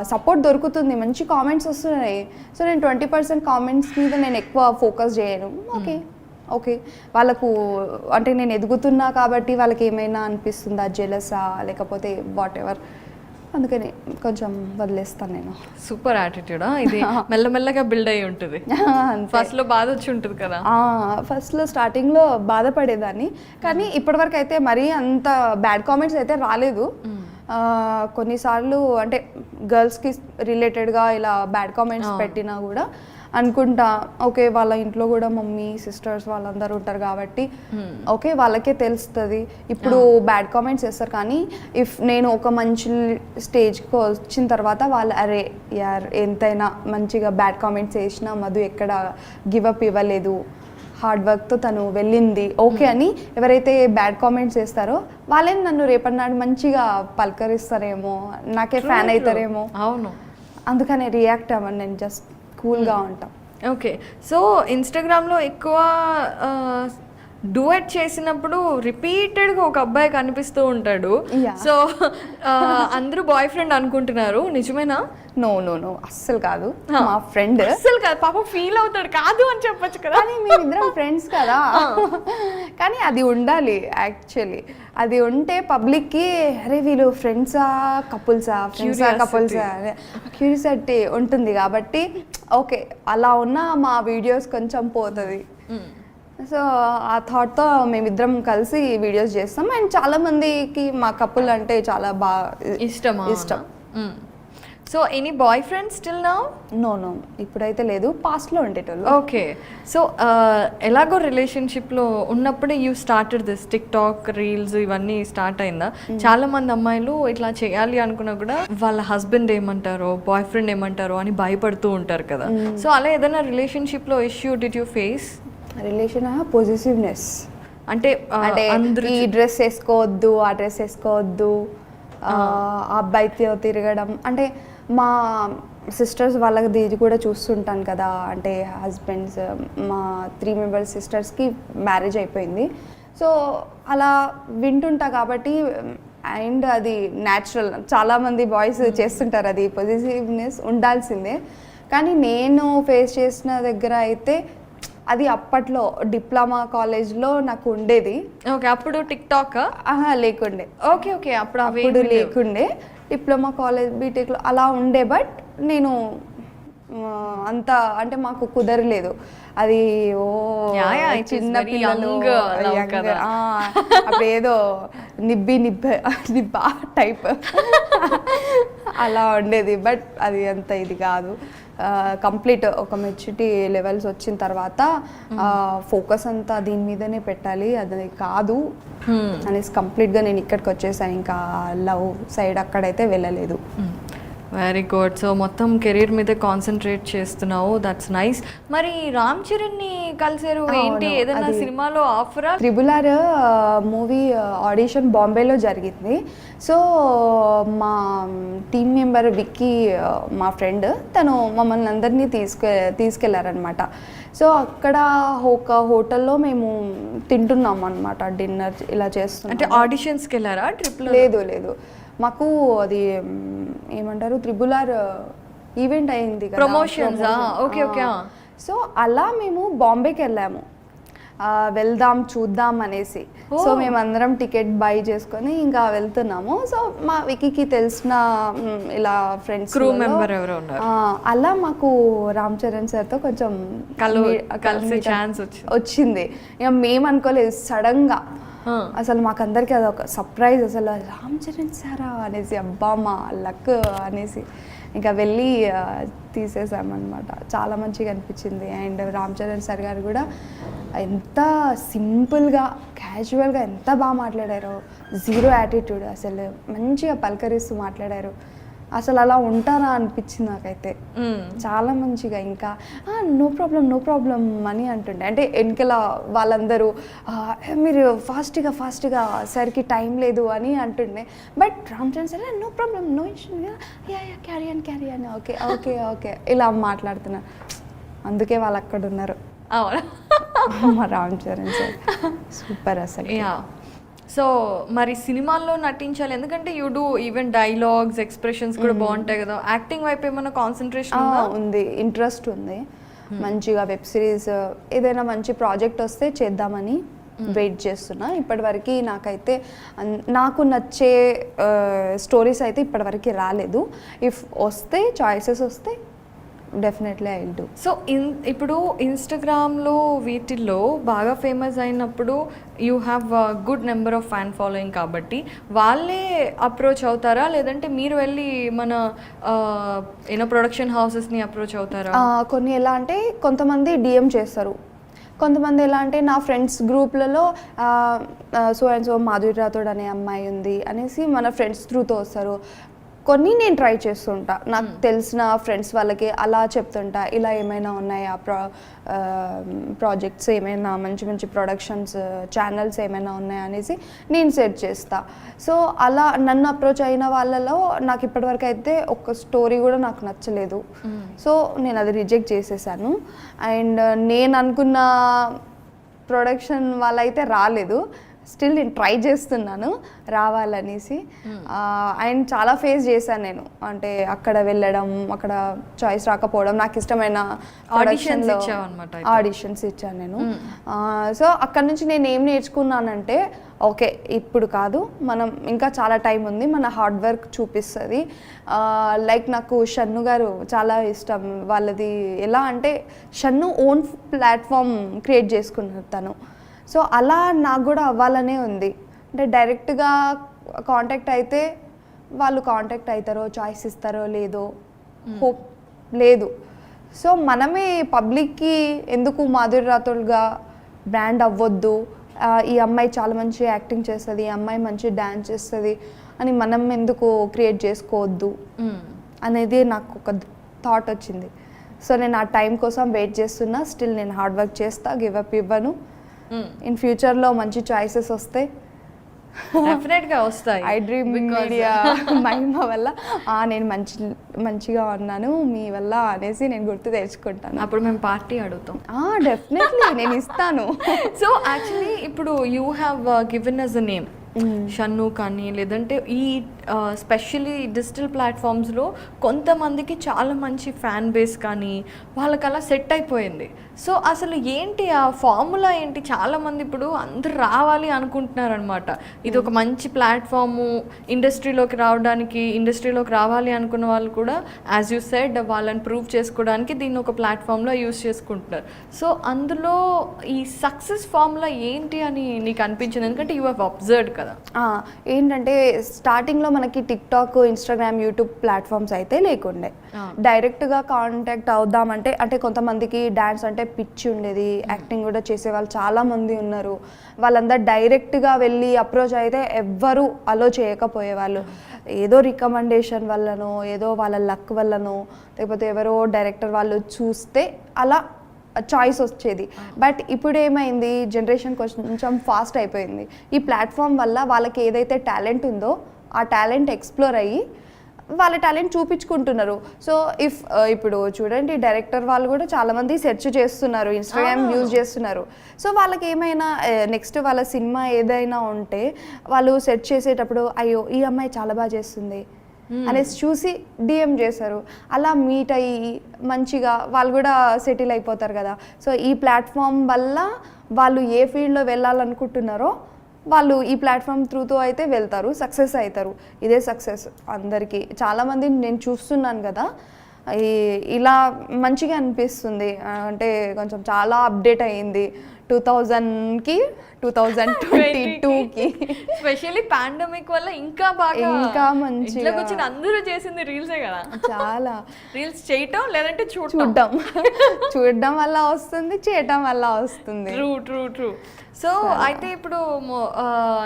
సపోర్ట్ దొరుకుతుంది, మంచి కామెంట్స్ వస్తున్నాయి. సో నేను 20% కామెంట్స్ మీద నేను ఎక్కువ ఫోకస్ చేయను. ఓకే వాళ్ళకు అంటే నేను ఎదుగుతున్నా కాబట్టి వాళ్ళకి ఏమైనా అనిపిస్తుందా, జెలసా లేకపోతే వాట్ ఎవర్, అందుకని కొంచెం వదిలేస్తాను నేను. సూపర్ యాటిట్యూడా ఇది? మెల్లమెల్లగా బిల్డ్ అయ్యి ఉంటుంది. ఫస్ట్లో బాధ వచ్చి ఉంటుంది కదా? ఫస్ట్లో స్టార్టింగ్లో బాధపడేదాన్ని, కానీ ఇప్పటివరకు అయితే మరీ అంత బ్యాడ్ కామెంట్స్ అయితే రాలేదు. కొన్నిసార్లు అంటే గర్ల్స్కి రిలేటెడ్గా ఇలా బ్యాడ్ కామెంట్స్ పెట్టినా కూడా అనుకుంటా, ఓకే వాళ్ళ ఇంట్లో కూడా మమ్మీ సిస్టర్స్ వాళ్ళందరూ ఉంటారు కాబట్టి ఓకే వాళ్ళకే తెలుస్తుంది. ఇప్పుడు బ్యాడ్ కామెంట్స్ చేస్తారు, కానీ ఇఫ్ నేను ఒక మంచి స్టేజ్కి వచ్చిన తర్వాత వాళ్ళు అరే యార్ ఎంతైనా మంచిగా బ్యాడ్ కామెంట్స్ చేసినా మధు ఎక్కడ గివప్ ఇవ్వలేదు, హార్డ్ వర్క్తో తను వెళ్ళింది ఓకే అని ఎవరైతే బ్యాడ్ కామెంట్స్ చేస్తారో వాళ్ళే నన్ను రేపటి నాడు మంచిగా పలకరిస్తారేమో, నాకే ఫ్యాన్ అవుతారేమో. అవును, అందుకనే రియాక్ట్ అవ్వను, నేను జస్ట్ కూల్గా ఉంటాం. ఓకే, సో ఇన్స్టాగ్రామ్లో ఎక్కువ డూయట్ చేసినప్పుడు రిపీటెడ్గా ఒక అబ్బాయి కనిపిస్తూ ఉంటాడు. సో అందరూ బాయ్ ఫ్రెండ్ అనుకుంటున్నారు, నిజమేనా? నో అస్సలు కాదు, మా ఫ్రెండ్. అస్సలు కాదు, పాపం ఫీల్ అవుతాడు, కాదు అని చెప్పొచ్చు కదా. కానీ మేమిద్దరం ఫ్రెండ్స్ కదా. కానీ అది ఉండాలి యాక్చువల్లీ, అది ఉంటే పబ్లిక్కి అరే వీళ్ళు ఫ్రెండ్సా కపుల్సా క్యూరియాసిటీ ఉంటుంది కాబట్టి ఓకే అలా ఉన్న మా వీడియోస్ కొంచెం పోతుంది. సో ఆ థాట్తో మేమిద్దరం కలిసి వీడియోస్ చేస్తాం. అండ్ చాలా మందికి మా కపుల్ అంటే చాలా బాగా ఇష్టం. So any boyfriends still now? No ఇప్పుడైతే లేదు, పాస్ట్లో ఉండేటోళ్ళు. ఓకే, సో ఎలాగో రిలేషన్షిప్లో ఉన్నప్పుడే you started this TikTok reels ఇవన్నీ స్టార్ట్ అయిందా? చాలా మంది అమ్మాయిలు ఇట్లా చేయాలి అనుకున్నా కూడా వాళ్ళ హస్బెండ్ ఏమంటారో బాయ్ ఫ్రెండ్ ఏమంటారో అని భయపడుతూ ఉంటారు కదా. సో అలా ఏదైనా రిలేషన్షిప్లో issue did you face? Relation positiveness అంటే ఈ డ్రెస్ వేసుకోవద్దు, ఆ డ్రెస్ వేసుకోవద్దు, ఆ అబ్బాయితో తిరగడం. అంటే మా సిస్టర్స్ వాళ్ళది ఇది కూడా చూస్తుంటాను కదా, అంటే హస్బెండ్స్ మా 3 మెంబర్స్ సిస్టర్స్కి మ్యారేజ్ అయిపోయింది. సో అలా వింటుంటా కాబట్టి, అండ్ అది న్యాచురల్, చాలామంది బాయ్స్ చేస్తుంటారు, అది పొజిటివ్నెస్ ఉండాల్సిందే. కానీ నేను ఫేస్ చేసిన దగ్గర అయితే అది అప్పట్లో డిప్లొమా కాలేజ్లో నాకు ఉండేది. ఓకే, అప్పుడు టిక్ టాక్ లేకుండే. ఓకే ఓకే, అప్పుడు అప్పుడు లేకుండే. డిప్లొమా కాలేజ్ బీటెక్లో అలా ఉండే. బట్ నేను అంత అంటే మాకు కుదరలేదు అది. చిన్న పిల్లలు అప్పుడు ఏదో నిబ్బా టైప్ అలా ఉండేది. బట్ అది అంత ఇది కాదు. కంప్లీట్ ఒక మెచ్యూరిటీ లెవెల్స్ వచ్చిన తర్వాత ఫోకస్ అంతా దీని మీదనే పెట్టాలి, అది కాదు అనేసి కంప్లీట్గా నేను ఇక్కడికి వచ్చేసాను. ఇంకా లవ్ సైడ్ అక్కడైతే వెళ్ళలేదు. Very good. సో మొత్తం కెరీర్ మీద కాన్సన్ట్రేట్ చేస్తున్నావు, దట్స్ నైస్. మరి రామ్ చరణ్ని కలిసారు ఏంటి, ఏదైనా సినిమాలో ఆఫరా? త్రిబుల్-ఆర్ మూవీ ఆడిషన్ బాంబేలో జరిగింది. సో మా టీమ్ మెంబర్ విక్కీ, మా ఫ్రెండ్, తను మమ్మల్ని అందరినీ తీసుకెళ్లారనమాట. సో అక్కడ ఒక హోటల్లో మేము తింటున్నాం అనమాట, డిన్నర్ ఇలా చేస్తున్నాం. అంటే ఆడిషన్స్కి వెళ్ళారా ట్రిప్లో? లేదు, మాకు అది ఏమంటారు, త్రిబుల్-ఆర్ ఈవెంట్ అయింది కదా, ప్రమోషన్స్. Okay okay. సో అలా మేము బాంబేకి వెళ్ళాము, వెళ్దాం చూద్దాం అనేసి. సో మేమందరం టికెట్ బై చేసుకొని ఇంకా వెళ్తున్నాము. సో మా వికీకి తెలిసిన ఇలా ఫ్రెండ్స్, క్రూ మెంబర్ ఎవరో ఉన్నారు. అలా మాకు రామ్ చరణ్ సార్తో కొంచెం కలిసే ఛాన్స్ వచ్చింది. ఇక మేము అనుకోలేదు, సడన్గా అసలు మాకందరికి అదొక సర్ప్రైజ్, అసలు రామ్ చరణ్ సారా అనేసి, అబ్బా మా లక్ అనేసి ఇంకా వెళ్ళి తీసేసామన్నమాట. చాలా మంచిగా అనిపించింది. అండ్ రామ్ చరణ్ సార్ గారు కూడా ఎంత సింపుల్గా క్యాజువల్గా ఎంత బాగా మాట్లాడారో, జీరో యాటిట్యూడ్, అసలు మంచిగా పలకరిస్తూ మాట్లాడారు. అసలు అలా ఉంటారా అనిపించింది నాకైతే. చాలా మంచిగా, ఇంకా నో ప్రాబ్లం అని అంటుండే. అంటే వెనకల వాళ్ళందరూ మీరు ఫాస్ట్గా సరికి టైం లేదు అని అంటుండే. But Ram Charan sir no problem, no issue, carry అని ఓకే ఇలా మాట్లాడుతున్నారు. అందుకే వాళ్ళు అక్కడ ఉన్నారు. మా రామ్ చరణ్ సార్ సూపర్ అసలు. సో మరి సినిమాల్లో నటించాలి, ఎందుకంటే you do even dialogues, expressions కూడా బాగుంటాయి కదా. యాక్టింగ్ వైపు ఏమైనా కాన్సన్ట్రేషన్ ఉంది, ఇంట్రెస్ట్ ఉంది. మంచిగా వెబ్ సిరీస్ ఏదైనా మంచి ప్రాజెక్ట్ వస్తే చేద్దామని వెయిట్ చేస్తున్నా. ఇప్పటివరకు నాకైతే నాకు నచ్చే స్టోరీస్ అయితే ఇప్పటివరకు రాలేదు. ఇఫ్ వస్తే, చాయిసెస్ వస్తే definitely I will do. So ఇప్పుడు ఇన్స్టాగ్రామ్లో వీటిల్లో బాగా ఫేమస్ అయినప్పుడు you have good number of fan following, కాబట్టి వాళ్ళే అప్రోచ్ అవుతారా, లేదంటే మీరు వెళ్ళి మన ఏదో ప్రొడక్షన్ హౌసెస్ని అప్రోచ్ అవుతారా? కొన్ని ఎలా అంటే కొంతమంది డిఎం చేస్తారు, కొంతమంది ఎలా అంటే నా ఫ్రెండ్స్ గ్రూప్లలో so and so Madhuri Rathod అనే అమ్మాయి ఉంది అనేసి మన ఫ్రెండ్స్ త్రూతో వస్తారు. కొన్ని నేను ట్రై చేస్తుంటా, నాకు తెలిసిన ఫ్రెండ్స్ వాళ్ళకి అలా చెప్తుంటా, ఇలా ఏమైనా ఉన్నాయా ప్రాజెక్ట్స్, ఏమైనా మంచి ప్రొడక్షన్స్ ఛానల్స్ ఏమైనా ఉన్నాయా అనేసి నేను సెర్చ్ చేస్తా. సో అలా నన్ను అప్రోచ్ అయిన వాళ్ళలో నాకు ఇప్పటివరకు అయితే ఒక స్టోరీ కూడా నాకు నచ్చలేదు. సో నేను అది రిజెక్ట్ చేసేసాను. అండ్ నేను అనుకున్న ప్రొడక్షన్ వాళ్ళైతే రాలేదు. స్టిల్ నేను ట్రై చేస్తున్నాను రావాలనేసి. అండ్ చాలా ఫేస్ చేశాను నేను, అంటే అక్కడ వెళ్ళడం, అక్కడ చాయిస్ రాకపోవడం, నాకు ఇష్టమైన ఆడిషన్స్ ఇచ్చాను నేను. సో అక్కడ నుంచి నేను ఏం నేర్చుకున్నానంటే, ఓకే ఇప్పుడు కాదు, మనం ఇంకా చాలా టైం ఉంది, మన హార్డ్ వర్క్ చూపిస్తుంది. లైక్ నాకు షన్ను గారు చాలా ఇష్టం. వాళ్ళది ఎలా అంటే షన్ను ఓన్ ప్లాట్ఫామ్ క్రియేట్ చేసుకున్నారు తను. సో అలా నాకు కూడా అవ్వాలనే ఉంది. అంటే డైరెక్ట్గా కాంటాక్ట్ అయితే వాళ్ళు కాంటాక్ట్ అవుతారో, చాయిస్ ఇస్తారో లేదో హోప్ లేదు. సో మనమే పబ్లిక్కి ఎందుకు మాధురి రాథోడ్గా బ్రాండ్ అవ్వద్దు, ఈ అమ్మాయి చాలా మంచి యాక్టింగ్ చేస్తుంది, ఈ అమ్మాయి మంచి డ్యాన్స్ చేస్తుంది అని మనం ఎందుకు క్రియేట్ చేసుకోవద్దు అనేది నాకు ఒక థాట్ వచ్చింది. సో నేను ఆ టైం కోసం వెయిట్ చేస్తున్నా. స్టిల్ నేను హార్డ్ వర్క్ చేస్తా, గివ్ అప్ ఇవ్వను. ఇన్ ఫ్యూచర్లో మంచి చాయిసెస్ వస్తే డెఫినెట్ గా వస్తాయి. ఐ డ్రీమ్ మీడియా మహిమ వల్ల నేను మంచిగా ఉన్నాను మీ వల్ల అనేసి నేను గుర్తు తెచ్చుకుంటాను. అప్పుడు మేము పార్టీ అడుగుతాం. డెఫినెట్లీ నేను ఇస్తాను. సో యాక్చువల్లీ ఇప్పుడు you have given us a name Shannu కానీ, లేదంటే ఈ స్పెషల్లీ డిజిటల్ ప్లాట్ఫామ్స్లో కొంతమందికి చాలా మంచి ఫ్యాన్ బేస్ కానీ వాళ్ళకి అలా సెట్ అయిపోయింది. సో అసలు ఏంటి ఆ ఫార్ములా ఏంటి? చాలామంది ఇప్పుడు అందరు రావాలి అనుకుంటున్నారు అనమాట. ఇది ఒక మంచి ప్లాట్ఫాము, ఇండస్ట్రీలోకి రావాలి అనుకున్న వాళ్ళు కూడా యాజ్ యూ సెడ్ వాళ్ళని ప్రూవ్ చేసుకోవడానికి దీన్ని ఒక ప్లాట్ఫామ్లో యూజ్ చేసుకుంటున్నారు. సో అందులో ఈ సక్సెస్ ఫార్ములా ఏంటి అని నీకు అనిపించింది? ఎందుకంటే యూ హ్యావ్ అబ్జర్వ్డ్ కదా. ఏంటంటే స్టార్టింగ్లో మనకి టిక్టాక్, ఇన్స్టాగ్రామ్, యూట్యూబ్ ప్లాట్ఫామ్స్ అయితే లేకుండే. డైరెక్ట్గా కాంటాక్ట్ అవుదామంటే అంటే కొంతమందికి డ్యాన్స్ అంటే పిచ్చి ఉండేది, యాక్టింగ్ కూడా చేసే వాళ్ళు చాలామంది ఉన్నారు. వాళ్ళందరూ డైరెక్ట్గా వెళ్ళి అప్రోచ్ అయితే ఎవ్వరూ అలో చేయకపోయేవాళ్ళు. ఏదో రికమెండేషన్ వల్లనో, ఏదో వాళ్ళ లక్ వల్లనో, లేకపోతే ఎవరో డైరెక్టర్ వాళ్ళు చూస్తే అలా చాయిస్ వచ్చేది. బట్ ఇప్పుడు ఏమైంది, జనరేషన్ కొంచెం ఫాస్ట్ అయిపోయింది. ఈ ప్లాట్ఫామ్ వల్ల వాళ్ళకి ఏదైతే టాలెంట్ ఉందో ఆ టాలెంట్ ఎక్స్ప్లోర్ అయ్యి వాళ్ళ టాలెంట్ చూపించుకుంటున్నారు. సో ఇప్పుడు చూడండి, డైరెక్టర్ వాళ్ళు కూడా చాలామంది సెర్చ్ చేస్తున్నారు, ఇన్స్టాగ్రామ్ యూజ్ చేస్తున్నారు. సో వాళ్ళకి ఏమైనా నెక్స్ట్ వాళ్ళ సినిమా ఏదైనా ఉంటే వాళ్ళు సెర్చ్ చేసేటప్పుడు అయ్యో ఈ అమ్మాయి చాలా బాగా చేస్తుంది అనేసి చూసి డిఎం చేశారు. అలా మీట్ అయ్యి మంచిగా వాళ్ళు కూడా సెటిల్ అయిపోతారు కదా. సో ఈ ప్లాట్ఫామ్ వల్ల వాళ్ళు ఏ ఫీల్డ్లో వెళ్ళాలనుకుంటున్నారో వాళ్ళు ఈ ప్లాట్ఫామ్ త్రూతో అయితే వెళ్తారు, సక్సెస్ అవుతారు. ఇదే సక్సెస్ అందరికీ. చాలామంది నేను చూస్తున్నాను కదా, ఇలా మంచిగా అనిపిస్తుంది. అంటే కొంచెం చాలా అప్డేట్ అయ్యింది 2000కి 2022కి. స్పెషల్లీ పాండమిక్ వల్ల ఇంకా బాగా, ఇంకా మంచిగా వచ్చిన అందరూ చేసింది రీల్సే కదా. చాలా రీల్స్ చేయటం లేదంటే చూడడం వల్ల వస్తుంది, చేయటం వల్ల వస్తుంది. ట్రూ. సో అయితే ఇప్పుడు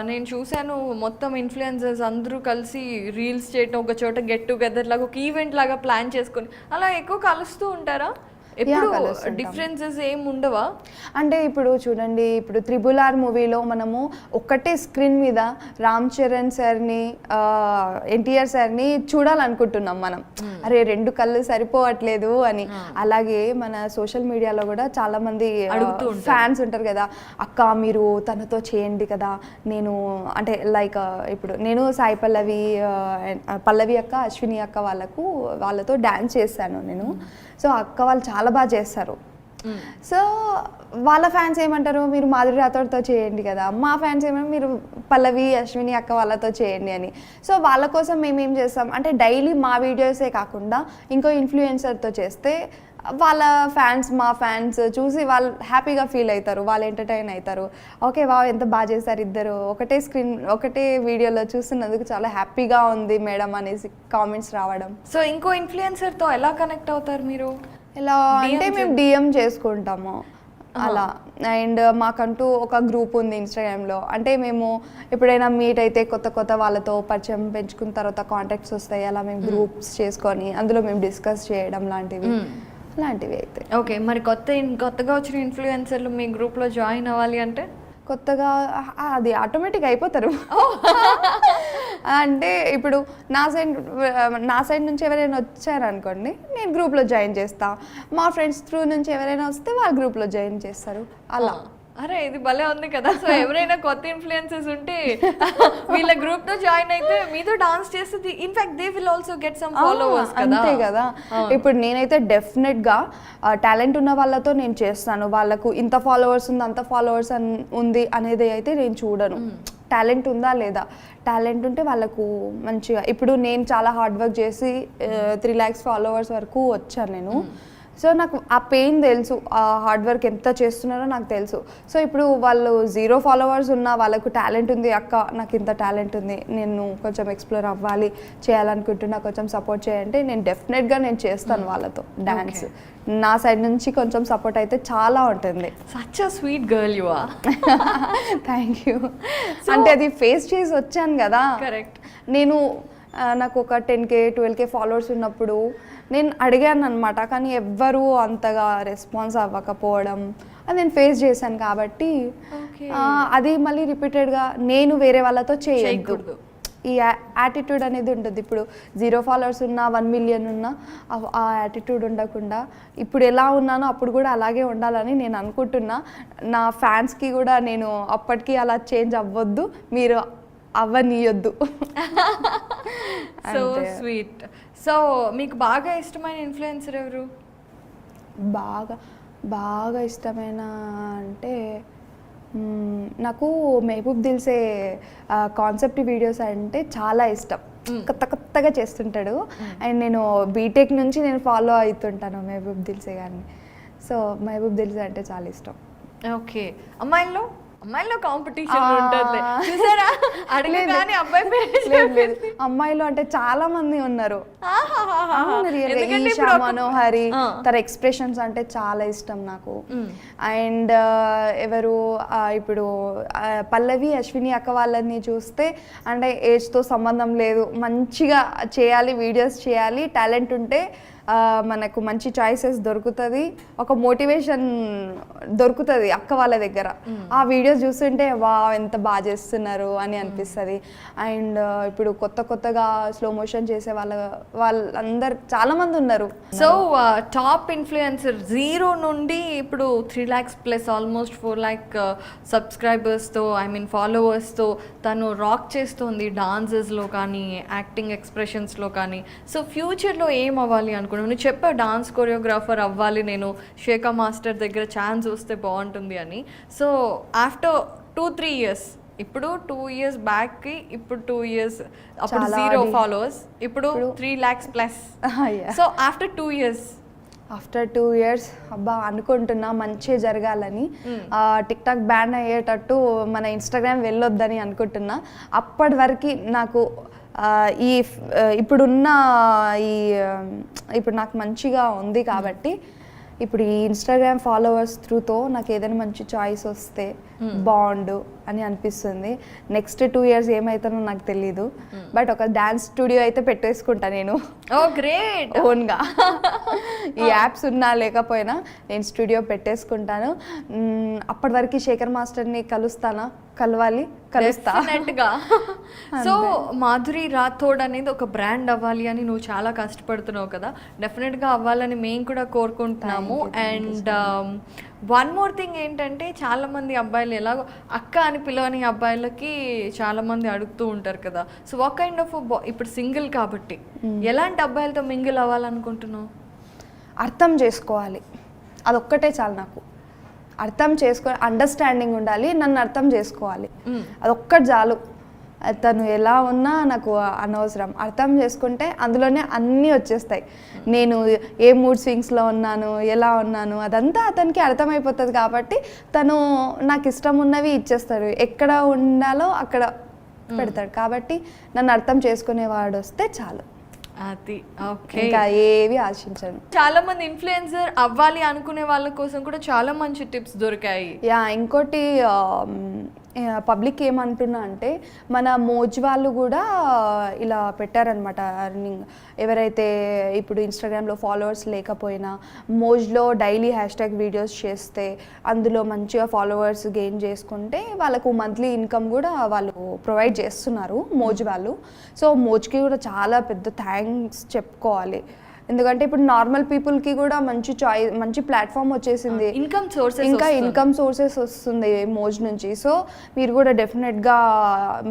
నేను చూశాను మొత్తం ఇన్ఫ్లుయెన్సర్స్ అందరూ కలిసి రీల్స్ చేయటం, ఒక చోట గెట్ టుగెదర్ లాగా, ఒక ఈవెంట్ లాగా ప్లాన్ చేసుకొని అలా ఎక్కువ కలుస్తూ ఉంటారా? ఎప్పుడు డిఫరెన్సెస్ ఏం ఉండవా? అంటే ఇప్పుడు చూడండి, ఇప్పుడు RRR మూవీలో మనము ఒక్కటే స్క్రీన్ మీద రామ్ చరణ్ సార్ని, ఎన్టీఆర్ సార్ని చూడాలనుకుంటున్నాం మనం. అరే 2 కళ్ళు సరిపోవట్లేదు అని. అలాగే మన సోషల్ మీడియాలో కూడా చాలా మంది ఫ్యాన్స్ ఉంటారు కదా, అక్క మీరు తనతో చేయండి కదా. నేను అంటే లైక్ ఇప్పుడు నేను సాయి పల్లవి అక్క, అశ్విని అక్క వాళ్ళతో డ్యాన్స్ చేశాను నేను. సో అక్క వాళ్ళు చాలా బాగా చేస్తారు. సో వాళ్ళ ఫ్యాన్స్ ఏమంటారు, మీరు మాధురి రాథోడ్తో చేయండి కదా. మా ఫ్యాన్స్ ఏమంటారు, మీరు పల్లవి, అశ్విని అక్క వాళ్ళతో చేయండి అని. సో వాళ్ళ కోసం మేము ఏం చేస్తాం అంటే డైలీ మా వీడియోసే కాకుండా ఇంకో ఇన్ఫ్లుయెన్సర్తో చేస్తే వాళ్ళ ఫ్యాన్స్, మా ఫ్యాన్స్ చూసి వాళ్ళు హ్యాపీగా ఫీల్ అవుతారు, వాళ్ళు ఎంటర్టైన్ అవుతారు. ఓకే వా ఎంత బాగా చేశారు ఇద్దరు, ఒకటే వీడియోలో చూస్తున్నందుకు చాలా హ్యాపీగా ఉంది మేడం అనేసి కామెంట్స్ రావడం. సో ఇంకో ఇన్ఫ్లుయెన్సర్తో ఎలా కనెక్ట్ అవుతారు మీరు? ఎలా అంటే మేము డిఎం చేసుకుంటాము అలా. అండ్ మాకంటూ ఒక గ్రూప్ ఉంది ఇన్స్టాగ్రామ్లో. అంటే మేము ఎప్పుడైనా మీట్ అయితే కొత్త వాళ్ళతో పరిచయం పెంచుకున్న తర్వాత కాంటాక్ట్స్ వస్తాయి. అలా మేము గ్రూప్స్ చేసుకొని అందులో మేము డిస్కస్ చేయడం లాంటివి అయితే. ఓకే, మరి కొత్తగా వచ్చిన ఇన్ఫ్లుయెన్సర్లు మీ గ్రూప్లో జాయిన్ అవ్వాలి అంటే కొత్తగా అది ఆటోమేటిక్ అయిపోతారు. అంటే ఇప్పుడు నా సైడ్ నుంచి ఎవరైనా వచ్చారనుకోండి, నేను గ్రూప్లో జాయిన్ చేస్తా. మా ఫ్రెండ్స్ త్రూ నుంచి ఎవరైనా వస్తే వాళ్ళ గ్రూప్లో జాయిన్ చేస్తారు అలా. అరే ఇది భలే ఉంది కదా. సో ఎవరైనా కొత్త ఇన్ఫ్లుయెన్సర్స్ ఉంటే వీళ్ళ గ్రూప్ తో జాయిన్ అయితే మీతో డాన్స్ చేస్తుంది. In fact they will also get some followers కదా. అంతే కదా. ఇప్పుడు నేనైతే డెఫినెట్ గా టాలెంట్ ఉన్న వాళ్ళతో నేను చేస్తాను. వాళ్ళకు ఇంత ఫాలోవర్స్ ఉంది, అంత ఫాలోవర్స్ ఉంది అనేది అయితే నేను చూడను. టాలెంట్ ఉందా లేదా, టాలెంట్ ఉంటే వాళ్ళకు మంచిగా. ఇప్పుడు నేను చాలా హార్డ్ వర్క్ చేసి 3 lakhs ఫాలోవర్స్ వరకు వచ్చాను నేను. సో నాకు ఆ పెయిన్ తెలుసు, ఆ హార్డ్ వర్క్ ఎంత చేస్తున్నారో నాకు తెలుసు. సో ఇప్పుడు వాళ్ళు 0 followers ఉన్నా వాళ్ళకు టాలెంట్ ఉంది, అక్క నాకు ఇంత టాలెంట్ ఉంది, నేను కొంచెం ఎక్స్ప్లోర్ అవ్వాలి, చేయాలనుకుంటున్నా, కొంచెం సపోర్ట్ చేయంటే నేను డెఫినెట్గా నేను చేస్తాను వాళ్ళతో డాన్స్. నా సైడ్ నుంచి కొంచెం సపోర్ట్ అయితే చాలా ఉంటుంది. Such a sweet girl you are. Thank you. అంటే అది ఫేస్ చేసి వచ్చాను కదా. కరెక్ట్. నేను నాకు ఒక 10K 12K ఫాలోవర్స్ ఉన్నప్పుడు నేను అడిగాను అనమాట, కానీ ఎవ్వరూ అంతగా రెస్పాన్స్ అవ్వకపోవడం అది నేను ఫేస్ చేశాను కాబట్టి అది మళ్ళీ రిపీటెడ్గా నేను వేరే వాళ్ళతో చేయొద్దు. చేయకూడదు. ఈ యాటిట్యూడ్ అనేది ఉంటుంది. ఇప్పుడు 0 ఫాలోవర్స్ ఉన్నా 1 మిలియన్ ఉన్నా ఆ యాటిట్యూడ్ ఉండకుండా ఇప్పుడు ఎలా ఉన్నానో అప్పుడు కూడా అలాగే ఉండాలని నేను అనుకుంటున్నా. నా ఫ్యాన్స్కి కూడా నేను అప్పటికి అలా చేంజ్ అవ్వద్దు, మీరు అవ్వనీయొద్దు. So sweet. సో మీకు బాగా ఇష్టమైన ఇన్ఫ్లుయెన్సర్ ఎవరు? బాగా బాగా ఇష్టమైన అంటే నాకు మెహబూబ్ దిల్సే కాన్సెప్ట్ వీడియోస్ అంటే చాలా ఇష్టం. కొత్తగా చేస్తుంటాడు. అండ్ నేను బీటెక్ నుంచి నేను ఫాలో అవుతుంటాను మెహబూబ్ దిల్సే గారిని. సో మెహబూబ్ దిల్సే అంటే చాలా ఇష్టం. ఓకే. అమ్మాయిల్లో కాంపిటీషన్ ఉంటుంది చూసారా? అడగగానే అబ్బాయి లేదు, అమ్మాయిలు అంటే చాలా మంది ఉన్నారు. ఈషా మనోహరి, తన ఎక్స్ప్రెషన్స్ అంటే చాలా ఇష్టం నాకు. అండ్ ఎవరు ఇప్పుడు పల్లవి అశ్విని అక్క వాళ్ళని చూస్తే అంటే ఏజ్తో సంబంధం లేదు, మంచిగా చేయాలి, వీడియోస్ చేయాలి, టాలెంట్ ఉంటే మనకు మంచి చాయిసెస్ దొరుకుతుంది, ఒక మోటివేషన్ దొరుకుతుంది అక్క వాళ్ళ దగ్గర. ఆ వీడియోస్ చూస్తుంటే వా ఎంత బాగా చేస్తున్నారు అని అనిపిస్తుంది. అండ్ ఇప్పుడు కొత్తగా స్లో మోషన్ చేసే వాళ్ళందరు చాలా మంది ఉన్నారు. సో టాప్ ఇన్ఫ్లుయెన్సర్ 0 నుండి ఇప్పుడు 3 lakhs ప్లస్ ఆల్మోస్ట్ 4 lakh సబ్స్క్రైబర్స్తో ఫాలోవర్స్తో తను రాక్ చేస్తుంది డాన్సెస్లో కానీ యాక్టింగ్ ఎక్స్ప్రెషన్స్లో కానీ. సో ఫ్యూచర్లో ఏం అవ్వాలి అనుకుంటున్నాను? నువ్వు చెప్పావు డాన్స్ కొరియోగ్రాఫర్ అవ్వాలి నేను, శేఖర్ మాస్టర్ దగ్గర ఛాన్స్ వస్తే బాగుంటుంది అని. సో ఆఫ్టర్ 2-3 years, ఇప్పుడు 2 years బ్యాక్కి ఇప్పుడు 2 years అప్పుడు 0 ఫాలోవర్స్, ఇప్పుడు 3 lakhs plus. So after 2 years after 2 years అబ్బా అనుకుంటున్నా మంచి జరగాలని. టిక్ టాక్ బ్యాన్ అయ్యేటట్టు మన ఇన్స్టాగ్రామ్ వెళ్ళొద్దని అనుకుంటున్నా. అప్పటి వరకు నాకు ఇప్పుడున్న ఇప్పుడు నాకు మంచిగా ఉంది కాబట్టి ఇప్పుడు ఈ ఇన్స్టాగ్రామ్ ఫాలోవర్స్ త్రూతో నాకు ఏదైనా మంచి చాయిస్ వస్తే బాగుండు అని అనిపిస్తుంది. నెక్స్ట్ 2 years ఏమవుతానో నాకు తెలీదు, బట్ ఒక డాన్స్ స్టూడియో అయితే పెట్టేసుకుంటా నేను. ఓ గ్రేట్. ఓన్గా ఈ యాప్స్ ఉన్నా లేకపోయినా నేను స్టూడియో పెట్టేసుకుంటాను. అప్పటి వరకు శేఖర్ మాస్టర్ని కలుస్తా. సో మాధురి రాథోడ్ అనేది ఒక బ్రాండ్ అవ్వాలి అని నువ్వు చాలా కష్టపడుతున్నావు కదా, డెఫినెట్గా అవ్వాలని మేము కూడా కోరుకుంటున్నాము. అండ్ వన్ మోర్ థింగ్ ఏంటంటే చాలా మంది అబ్బాయిలు ఎలాగో అక్క అని పిలవని అబ్బాయిలకి చాలా మంది అడుగుతూ ఉంటారు కదా. సో వాట్ కైండ్ ఆఫ్ ఇప్పుడు సింగిల్ కాబట్టి ఎలాంటి అబ్బాయిలతో మింగిల్ అవ్వాలనుకుంటున్నావు? అర్థం చేసుకోవాలి, అదొక్కటే చాలు నాకు. అర్థం అండర్స్టాండింగ్ ఉండాలి, నన్ను అర్థం చేసుకోవాలి, అదొక్కటి చాలు. తను ఎలా ఉన్నా నాకు అనవసరం. అర్థం చేసుకుంటే అందులోనే అన్నీ వచ్చేస్తాయి. నేను ఏ మూడ్ స్వింగ్స్లో ఉన్నాను, ఎలా ఉన్నాను, అదంతా అతనికి అర్థమైపోతుంది. కాబట్టి తను నాకు ఇష్టం ఉన్నవి ఇచ్చేస్తాడు, ఎక్కడ ఉండాలో అక్కడ పెడతాడు. కాబట్టి నన్ను అర్థం చేసుకునేవాడు వస్తే చాలు. అది ఓకే. ఇంకా ఏవి ఆశించను. చాలా మంది ఇన్ఫ్లుయెన్సర్ అవ్వాలి అనుకునే వాళ్ళ కోసం కూడా చాలా మంచి టిప్స్ దొరికాయి. ఇంకోటి పబ్లిక్ ఏమంటున్నా అంటే మన మోజ్ వాళ్ళు కూడా ఇలా పెట్టారనమాట అర్నింగ్. ఎవరైతే ఇప్పుడు ఇన్స్టాగ్రామ్లో ఫాలోవర్స్ లేకపోయినా మోజ్లో డైలీ హ్యాష్ట్యాగ్ వీడియోస్ చేస్తే అందులో మంచిగా ఫాలోవర్స్ గెయిన్ చేసుకుంటే వాళ్ళకు మంత్లీ ఇన్కమ్ కూడా వాళ్ళు ప్రొవైడ్ చేస్తున్నారు మోజ్ వాళ్ళు. సో మోజ్కి కూడా చాలా పెద్ద థ్యాంక్స్ చెప్పుకోవాలి. ఎందుకంటే ఇప్పుడు నార్మల్ పీపుల్కి కూడా మంచి ప్లాట్ఫామ్ వచ్చేసింది, ఇన్కమ్ సోర్సెస్ వస్తుంది మోజ్ నుంచి. సో మీరు కూడా డెఫినెట్గా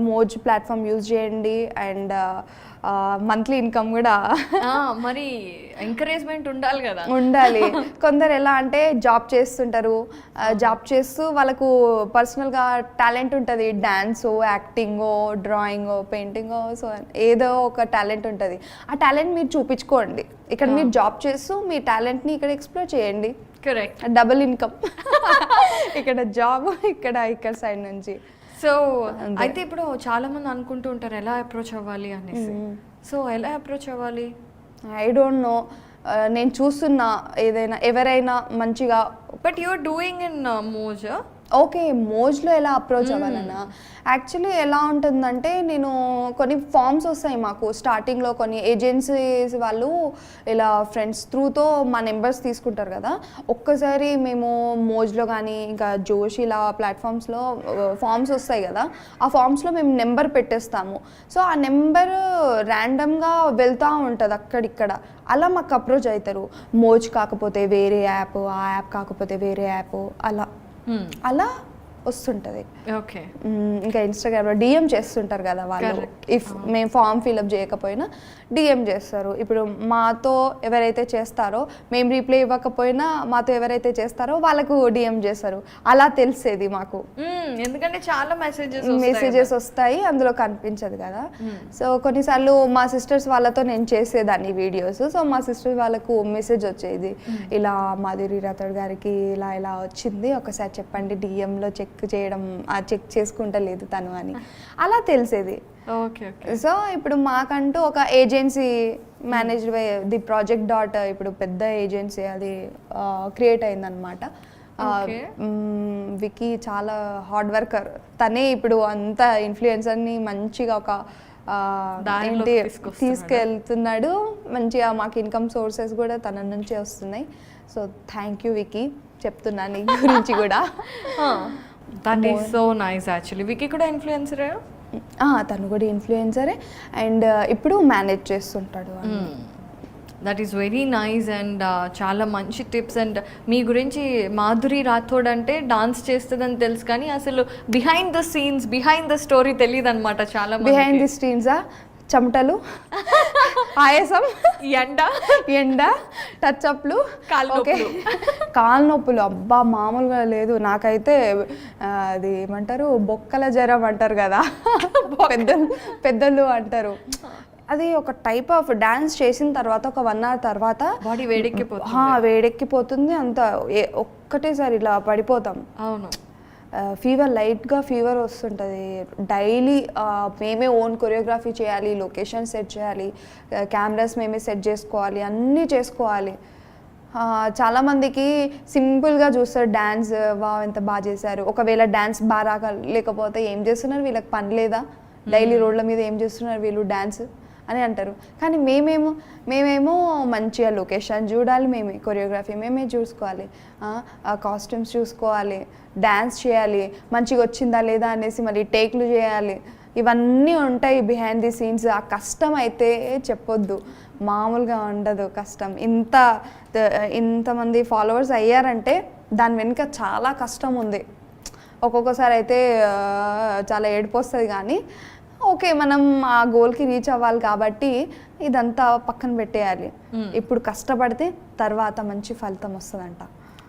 మోజ్ ప్లాట్ఫామ్ యూజ్ చేయండి. అండ్ మంత్లీ ఇన్కమ్ కూడా మరి ఎంకరేజ్మెంట్ ఉండాలి కదా. ఉండాలి. కొందరు ఎలా అంటే జాబ్ చేస్తుంటారు, జాబ్ చేస్తూ వాళ్ళకు పర్సనల్గా టాలెంట్ ఉంటుంది, డాన్సో, యాక్టింగో, డ్రాయింగో, పెయింటింగో, సో ఏదో ఒక టాలెంట్ ఉంటుంది. ఆ టాలెంట్ మీరు చూపించుకోండి. ఇక్కడ మీరు జాబ్ చేస్తూ మీ టాలెంట్ని ఇక్కడ ఎక్స్ప్లోర్ చేయండి. కరెక్ట్. Double income. ఇక్కడ జాబ్, ఇక్కడ సైడ్ నుంచి. సో అయితే ఇప్పుడు చాలా మంది అనుకుంటూ ఉంటారు ఎలా అప్రోచ్ అవ్వాలి అనేసి. సో ఎలా అప్రోచ్ అవ్వాలి? I don't know. నేను చూస్తున్నా ఎవరైనా మంచిగా బట్ యూఆర్ డూయింగ్ ఇన్ మోజా. ఓకే, మోజ్లో ఎలా అప్రోచ్ అవ్వాలన్నా యాక్చువల్లీ ఎలా ఉంటుందంటే, నేను కొన్ని ఫామ్స్ వస్తాయి మాకు స్టార్టింగ్లో, కొన్ని ఏజెన్సీస్ వాళ్ళు ఇలా ఫ్రెండ్స్ త్రూతో మా నెంబర్స్ తీసుకుంటారు కదా. ఒక్కసారి మేము మోజ్లో కానీ ఇంకా జోష్ ఇలా ప్లాట్ఫామ్స్లో ఫామ్స్ వస్తాయి కదా, ఆ ఫామ్స్లో మేము నెంబర్ పెట్టేస్తాము. సో ఆ నెంబర్ ర్యాండమ్గా వెళ్తూ ఉంటుంది అక్కడిక్కడ. అలా మాకు అప్రోచ్ అవుతారు. మోజ్ కాకపోతే వేరే యాప్, ఆ యాప్ కాకపోతే వేరే యాప్, అలా వస్తుంటుంది. ఓకే. ఇంకా ఇన్స్టాగ్రామ్లో డిఎం చేస్తుంటారు కదా వాళ్ళు. ఇఫ్ మేము ఫామ్ ఫిల్అప్ చేయకపోయినా డిఎం చేస్తారు. ఇప్పుడు మాతో ఎవరైతే చేస్తారో, మేము రీప్లై ఇవ్వకపోయినా మాతో ఎవరైతే వాళ్ళకు డిఎం చేస్తారు. అలా తెలిసేది మాకు, ఎందుకంటే చాలా మెసేజెస్ వస్తాయి, అందులో కనిపించదు కదా. సో కొన్నిసార్లు మా సిస్టర్స్ వాళ్ళతో నేను చేసేదాన్ని వీడియోస్. సో మా సిస్టర్స్ వాళ్ళకు మెసేజ్ వచ్చేది, ఇలా మాధురి రాథోడ్ గారికి ఇలా ఇలా వచ్చింది, ఒకసారి చెప్పండి, డిఎంలో చెక్ చేసుకుంటలేదు తను అని. అలా తెలిసేది. సో ఇప్పుడు మాకంటూ ఒక agency managed by the project dot, ఇప్పుడు పెద్ద ఏజెన్సీ అది క్రియేట్ అయిందనమాట. వికీ చాలా హార్డ్ వర్కర్. తనే ఇప్పుడు అంత ఇన్ఫ్లుయెన్సర్ని మంచిగా ఒక ఏంటి తీసుకెళ్తున్నాడు. మంచిగా మాకు ఇన్కమ్ సోర్సెస్ కూడా తన నుంచే వస్తున్నాయి. సో థ్యాంక్ యూ వికీ, చెప్తున్నాను నీ గురించి కూడా. That is so nice. Actually Vicky కూడా ఇన్ఫ్లుయెన్సరే. తను కూడా ఇన్ఫ్లుయెన్సరే అండ్ ఇప్పుడు మేనేజ్ చేస్తుంటాడు. That is very nice and చాలా మంచి టిప్స్. అండ్ మీ గురించి మాధురి రాథోడ్ అంటే డాన్స్ చేస్తుందని తెలుసు, కానీ అసలు behind the scenes, behind the story తెలియదు అనమాట. చాలా బిహైండ్ ది సీన్సా, చెమటలు, ఆయాసం, ఎండ, టచ్అప్లు, కాలు నొప్పులు అబ్బా మామూలుగా లేదు. నాకైతే అది ఏమంటారు, బొక్కల జ్వరం అంటారు కదా, పెద్దలు అంటారు. అది ఒక టైప్ ఆఫ్ డాన్స్ చేసిన తర్వాత ఒక 1 hour తర్వాత బాడీ వేడెక్కిపోతుంది. అంత ఒక్కటేసారి ఇలా పడిపోతాం. అవును. ఫీవర్, లైట్గా ఫీవర్ వస్తుంటుంది. డైలీ మేమే ఓన్ కొరియోగ్రఫీ చేయాలి, లొకేషన్ సెట్ చేయాలి, కెమెరాస్ మేమే సెట్ చేసుకోవాలి, అన్నీ చేసుకోవాలి. చాలామందికి సింపుల్గా చూస్తారు డ్యాన్స్, ఎంత బాగా చేశారు. ఒకవేళ డ్యాన్స్ బాగా లేకపోతే ఏం చేస్తున్నారు, వీళ్ళకి పని లేదా, డైలీ రోడ్ల మీద ఏం చేస్తున్నారు వీళ్ళు డ్యాన్స్ అని అంటారు. కానీ మేమేమో మంచిగా లొకేషన్ చూడాలి, మేమే కొరియోగ్రఫీ మేమే చూసుకోవాలి, కాస్ట్యూమ్స్ చూసుకోవాలి, డ్యాన్స్ చేయాలి, మంచిగా వచ్చిందా లేదా అనేసి మళ్ళీ టేక్లు చేయాలి. ఇవన్నీ ఉంటాయి బిహైండ్ ది సీన్స్. ఆ కష్టం అయితే చెప్పొద్దు, మామూలుగా ఉండదు కష్టం. ఇంతమంది ఫాలోవర్స్ అయ్యారంటే దాని వెనుక చాలా కష్టం ఉంది. ఒక్కొక్కసారి అయితే చాలా ఏడుపు వస్తుంది, కానీ ఓకే మనం ఆ గోల్కి రీచ్ అవ్వాలి కాబట్టి ఇదంతా పక్కన పెట్టేయాలి. ఇప్పుడు కష్టపడితే తర్వాత మంచి ఫలితం వస్తుందంట.